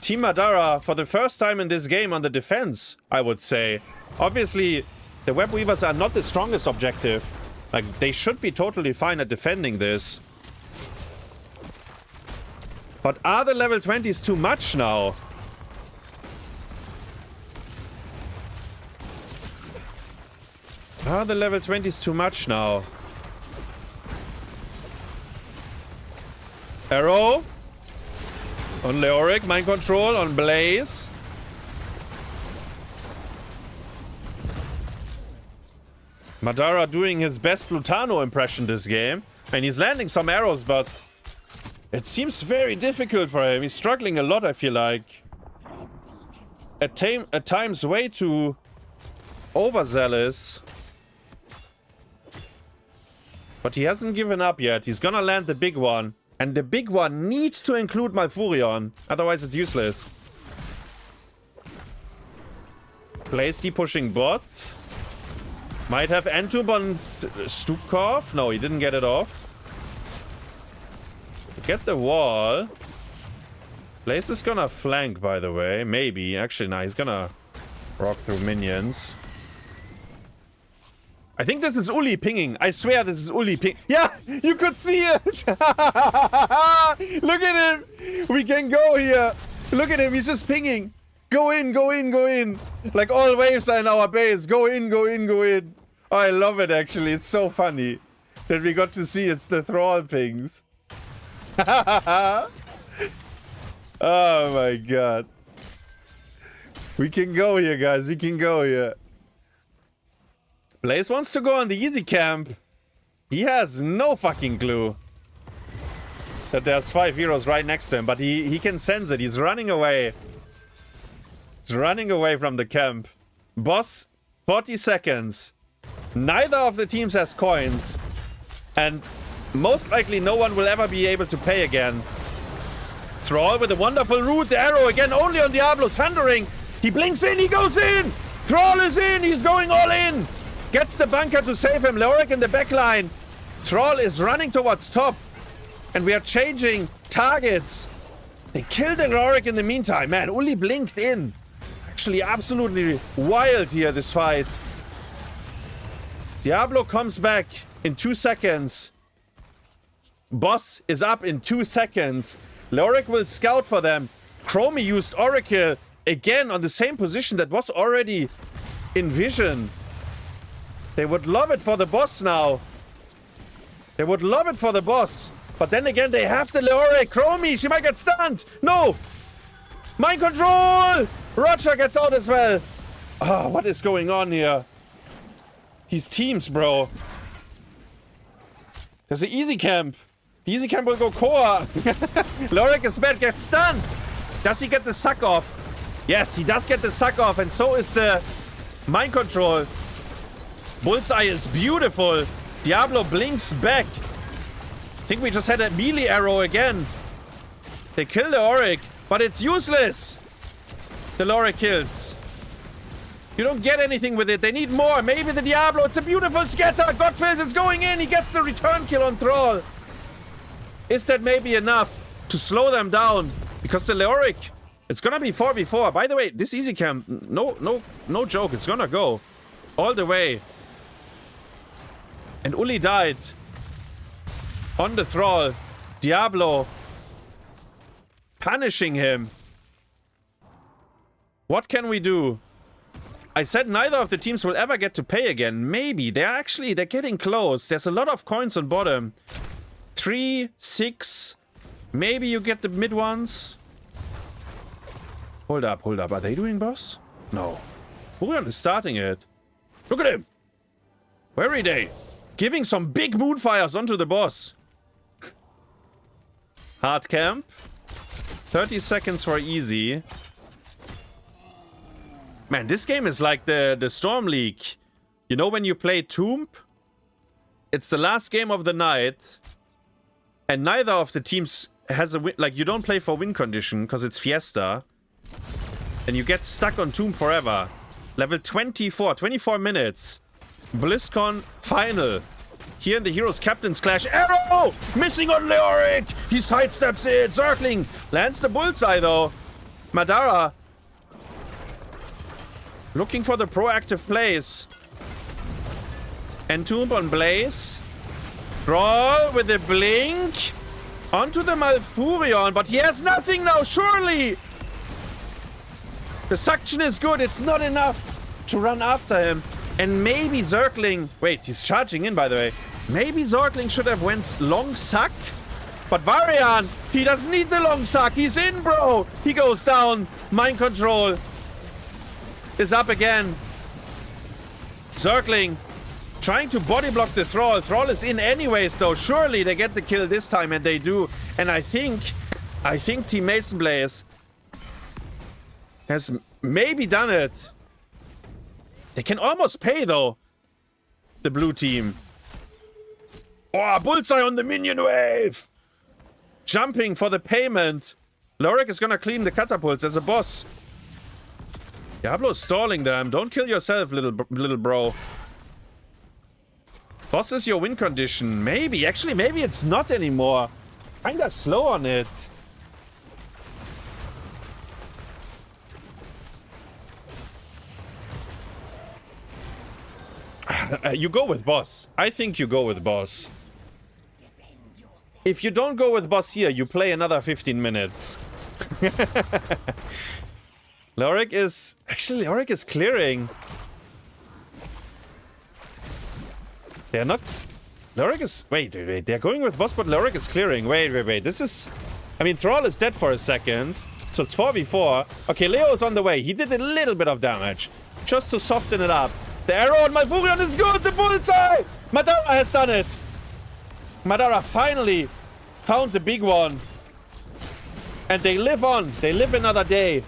[SPEAKER 1] Team Madara, for the first time in this game, on the defense, I would say. Obviously, the Web Weavers are not the strongest objective. Like, they should be totally fine at defending this. But are the level 20s too much now? Are the level 20s too much now? Arrow. On Leoric, mind control. On Blaze. Madara doing his best Lutano impression this game. And he's landing some arrows, but it seems very difficult for him. He's struggling a lot, I feel like. At times way too overzealous. But he hasn't given up yet. He's gonna land the big one. And the big one needs to include Malfurion. Otherwise it's useless. Blaze pushing bot. Might have Entomb on Stupkov. No, he didn't get it off. Get the wall. Blaze is gonna flank, by the way. Maybe. Actually, no, he's gonna rock through minions. I think this is Uli pinging. I swear this is Uli ping. Yeah, you could see it. Look at him. We can go here. Look at him. He's just pinging. Go in, go in, go in. Like all waves are in our base. Go in, go in, go in. Oh, I love it, actually. It's so funny that we got to see it's the Thrall pings. Oh, my God. We can go here, guys. We can go here. Blaze wants to go on the easy camp. He has no fucking clue that there's 5 heroes right next to him, but he can sense it. He's running away. He's running away from the camp. Boss, 40 seconds. Neither of the teams has coins. And most likely no one will ever be able to pay again. Thrall with a wonderful root. The arrow again only on Diablo. Sundering. He blinks in. He goes in. Thrall is in. He's going all in. Gets the bunker to save him. Leoric in the backline. Thrall is running towards top. And we are changing targets. They killed the Leoric in the meantime. Man, Uli blinked in. Actually absolutely wild here, this fight. Diablo comes back in 2 seconds. Boss is up in 2 seconds. Leoric will scout for them. Chromie used Oracle again on the same position that was already in vision. They would love it for the boss now. They would love it for the boss. But then again, they have the Leoric. Chromie, she might get stunned. No! Mind control! Roger gets out as well. Ah, what is going on here? He's teams, bro. There's an easy camp. The easy camp will go core. Leoric is bad, gets stunned. Does he get the suck off? Yes, he does get the suck off, and so is the mind control. Bullseye is beautiful. Diablo blinks back. I think we just had a melee arrow again. They kill the Leoric, but it's useless. The Leoric kills. You don't get anything with it. They need more. Maybe the Diablo. It's a beautiful scatter. Gotfilth is going in. He gets the return kill on Thrall. Is that maybe enough to slow them down? Because the Leoric, it's gonna be 4v4. By the way, this easy camp, no joke. It's gonna go all the way. And Uli died on the Thrall. Diablo punishing him. What can we do? I said neither of the teams will ever get to pay again. Maybe. They're getting close. There's a lot of coins on bottom. 3, 6. Maybe you get the mid ones. Hold up, hold up. Are they doing boss? No. Hurion is starting it. Look at him. WearyDay. Giving some big moonfires onto the boss. Hard camp. 30 seconds for easy. Man, this game is like the Storm League. You know when you play Tomb? It's the last game of the night. And neither of the teams has a win. Like, you don't play for win condition because it's Fiesta. And you get stuck on Tomb forever. Level 24. 24 minutes. BlizzCon final. Here in the Heroes Captain's Clash. Arrow! Missing on Leoric! He sidesteps it. Zergling lands the bullseye though. Madara looking for the proactive plays. Entomb on Blaze. Brawl with the blink. Onto the Malfurion, but he has nothing now, surely! The suction is good, it's not enough to run after him. And maybe Zergling... Wait, he's charging in, by the way. Maybe Zergling should have went long suck. But Varian, he doesn't need the long suck. He's in, bro. He goes down. Mind control is up again. Zergling trying to body block the Thrall. Thrall is in anyways, though. Surely they get the kill this time, and they do. And I think Team Masonblaze has maybe done it. They can almost pay, though. The blue team. Oh, bullseye on the minion wave. Jumping for the payment. Leoric is gonna clean the catapults as a boss. Diablo's stalling them. Don't kill yourself, little bro. Boss is your win condition. Maybe. Actually, maybe it's not anymore. Kinda slow on it. You go with boss. I think you go with boss. If you don't go with boss here, you play another 15 minutes. Leoric is... Actually, Leoric is clearing. They're not... Leoric is... Wait. They're going with boss, but Leoric is clearing. Wait. This is... I mean, Thrall is dead for a second. So it's 4v4. Okay, Leo is on the way. He did a little bit of damage. Just to soften it up. The arrow on Malfurion is good! The bullseye! Madara has done it! Madara finally found the big one. And they live on. They live another day.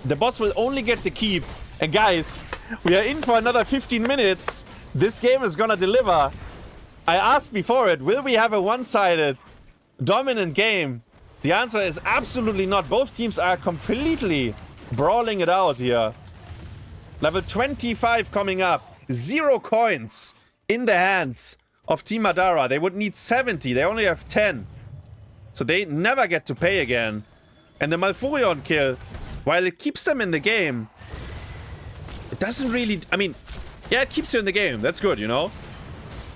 [SPEAKER 1] The boss will only get the keep. And guys, we are in for another 15 minutes. This game is gonna deliver. I asked before it, will we have a one-sided dominant game? The answer is absolutely not. Both teams are completely brawling it out here. Level 25 coming up. 0 coins in the hands of Team Madara. They would need 70. They only have 10. So they never get to pay again. And the Malfurion kill, while it keeps them in the game, it doesn't really... I mean, yeah, it keeps you in the game. That's good, you know?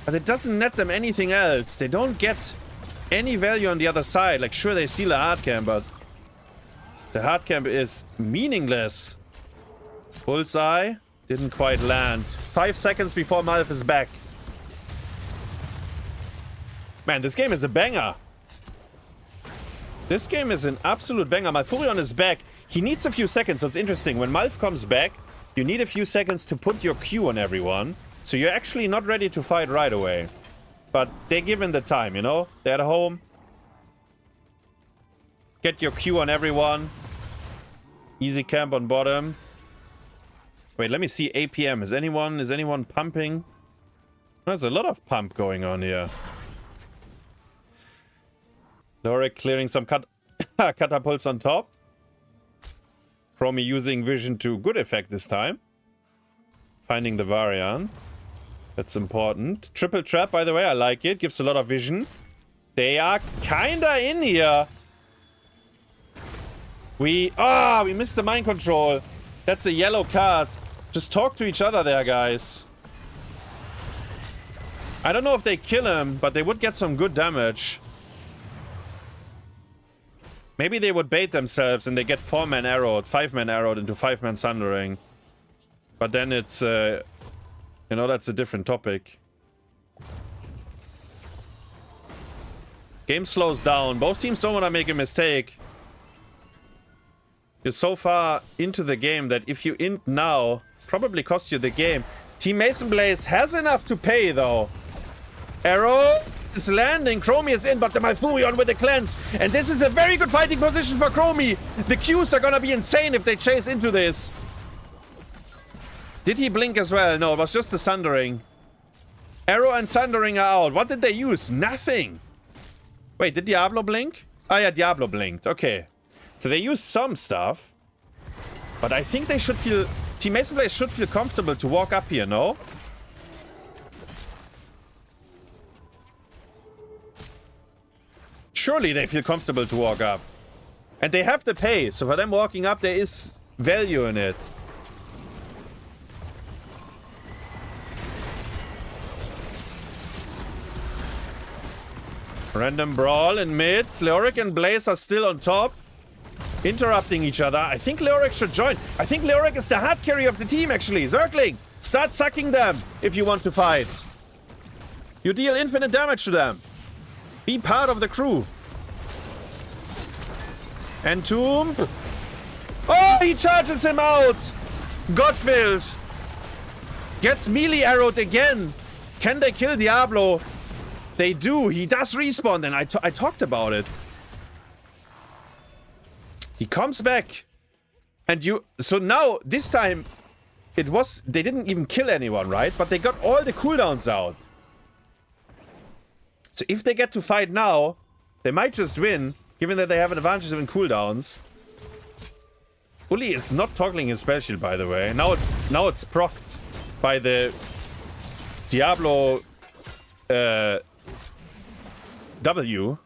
[SPEAKER 1] But it doesn't net them anything else. They don't get any value on the other side. Like, sure, they steal a hard camp, but the hard camp is meaningless. Bullseye didn't quite land. 5 seconds before Malf is back. Man, this game is a banger. This game is an absolute banger. Malfurion is back. He needs a few seconds, so it's interesting. When Malf comes back, you need a few seconds to put your Q on everyone. So you're actually not ready to fight right away. But they're given the time, you know? They're at home. Get your Q on everyone. Easy camp on bottom. Wait, let me see APM. Is anyone pumping? There's a lot of pump going on here. Leoric clearing some catapults on top. Chromie using vision to good effect this time. Finding the Varian. That's important. Triple trap, by the way. I like it. Gives a lot of vision. They are kinda in here. We missed the mind control. That's a yellow card. Just talk to each other there, guys. I don't know if they kill him, but they would get some good damage. Maybe they would bait themselves and they get 4-man arrowed, 5-man arrowed into 5-man sundering. But then it's, you know, that's a different topic. Game slows down. Both teams don't want to make a mistake. You're so far into the game that if you int now, probably cost you the game. Team Masonblaze has enough to pay, though. Arrow is landing. Chromie is in, but the Malfurion with the cleanse. And this is a very good fighting position for Chromie. The Qs are gonna be insane if they chase into this. Did he blink as well? No, it was just the Sundering. Arrow and Sundering are out. What did they use? Nothing. Wait, did Diablo blink? Oh yeah, Diablo blinked. Okay. So they use some stuff. But I think they should feel... Team Masonblaze should feel comfortable to walk up here, no? Surely they feel comfortable to walk up. And they have the pay. So for them walking up, there is value in it. Random brawl in mid. Leoric and Blaze are still on top. Interrupting each other. I think Leoric should join. I think Leoric is the hard carry of the team, actually. Zergling, start sucking them if you want to fight. You deal infinite damage to them. Be part of the crew. Entomb. Oh, he charges him out. Gotfilth gets melee arrowed again. Can they kill Diablo? They do. He does respawn, and I talked about it. He comes back. And you... So now, this time, it was... They didn't even kill anyone, right? But they got all the cooldowns out. So if they get to fight now, they might just win, given that they have an advantage in cooldowns. Uli is not toggling his spell shield, by the way. Now it's procced by the Diablo W.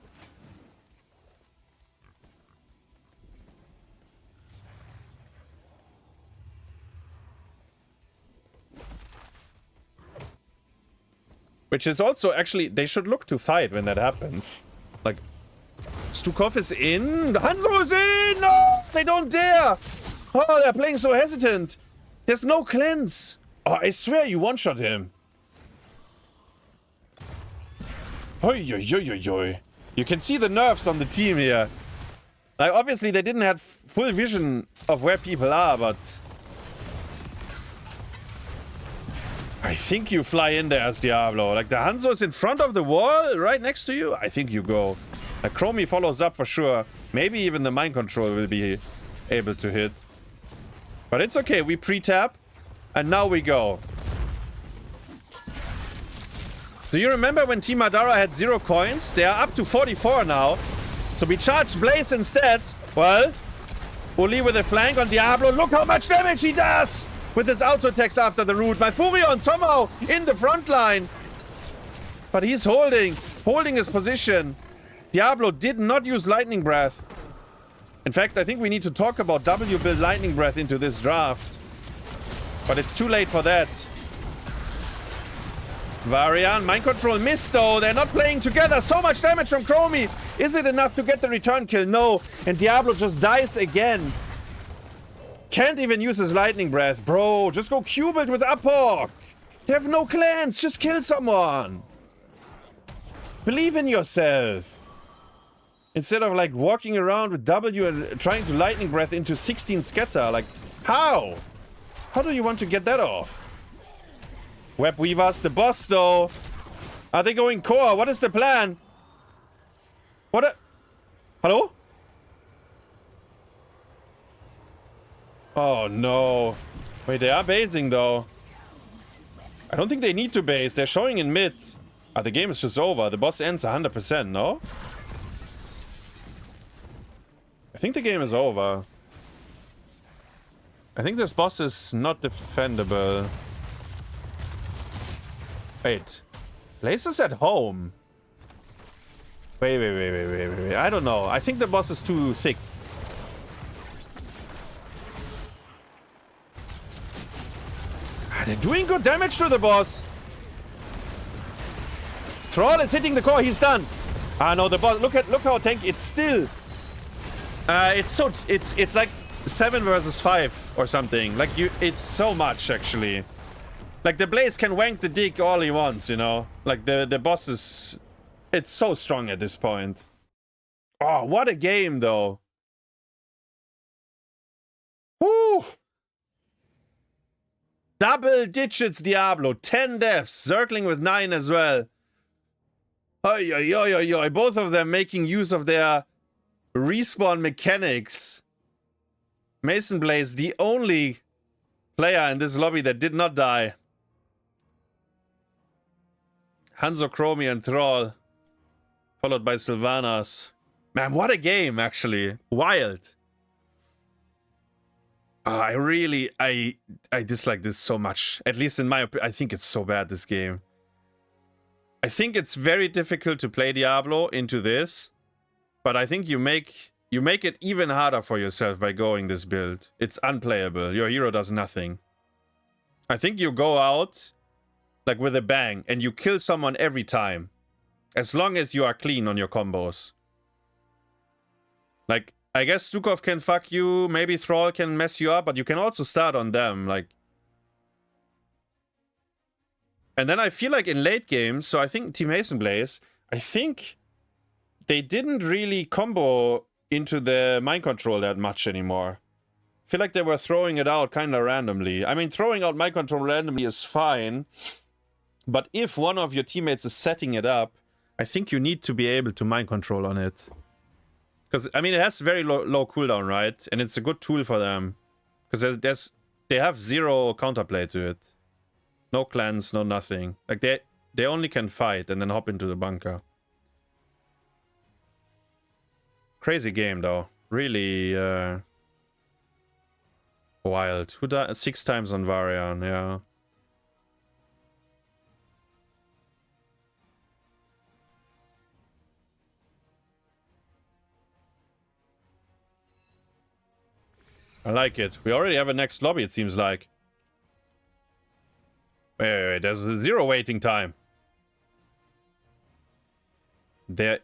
[SPEAKER 1] Which is also, actually, they should look to fight when that happens. Like, Stukov is in. Hanzo is in! No! They don't dare! Oh, they're playing so hesitant. There's no cleanse. Oh, I swear you one-shot him. Oi, oi, oi, oi, oi. You can see the nerves on the team here. Like, obviously, they didn't have full vision of where people are, but... I think you fly in there as Diablo. Like, the Hanzo is in front of the wall, right next to you. I think you go. Like, Chromie follows up for sure. Maybe even the mind control will be able to hit. But it's okay. We pre-tap. And now we go. Do you remember when Team Madara had 0 coins? They are up to 44 now. So we charge Blaze instead. Well, Uli with a flank on Diablo. Look how much damage he does! With his auto attacks after the root. Malfurion somehow in the front line. But he's holding his position. Diablo did not use Lightning Breath. In fact, I think we need to talk about W build Lightning Breath into this draft. But it's too late for that. Varian, mind control missed though. They're not playing together. So much damage from Chromie. Is it enough to get the return kill? No. And Diablo just dies again. Can't even use his Lightning Breath. Bro, just go Q-build with Aphawk. You have no clans. Just kill someone. Believe in yourself. Instead of like walking around with W and trying to Lightning Breath into 16 scatter. Like, how? How do you want to get that off? Web Weavers, the boss though. Are they going core? What is the plan? Hello? Oh no. Wait, they are basing though. I don't think they need to base. They're showing in mid. Ah, the game is just over. The boss ends 100%, no? I think the game is over. I think this boss is not defendable. Wait. Blaze is at home. Wait. I don't know. I think the boss is too thick. They're doing good damage to the boss. Thrall is hitting the core. He's done. Ah no, the boss. Look how tanky. It's still. It's like 7 versus 5 or something. Like it's so much actually. Like the Blaze can wank the dick all he wants, you know. Like the boss is. It's so strong at this point. Oh, what a game though. Woo! Double digits Diablo, 10 deaths, Zergling with 9 as well. Oi. Both of them making use of their respawn mechanics. Masonblaze, the only player in this lobby that did not die. Hanzo, Chromie, and Thrall. Followed by Sylvanas. Man, what a game, actually. Wild. I dislike this so much. At least in my opinion, I think it's so bad, this game. I think it's very difficult to play Diablo into this. But I think you make it even harder for yourself by going this build. It's unplayable. Your hero does nothing. I think you go out like with a bang and you kill someone every time. As long as you are clean on your combos. Like, I guess Stukov can fuck you, maybe Thrall can mess you up, but you can also start on them, like... And then I feel like in late games, so I think Team Masonblaze, I think they didn't really combo into the mind control that much anymore. I feel like they were throwing it out kind of randomly. I mean, throwing out mind control randomly is fine, but if one of your teammates is setting it up, I think you need to be able to mind control on it. Because, I mean, it has very low cooldown, right? And it's a good tool for them. Because they have 0 counterplay to it. No clans, no nothing. Like, they only can fight and then hop into the bunker. Crazy game, though. Really, wild. Who died? 6 times on Varian, yeah. I like it. We already have a next lobby, it seems like. Wait. There's 0 waiting time. there is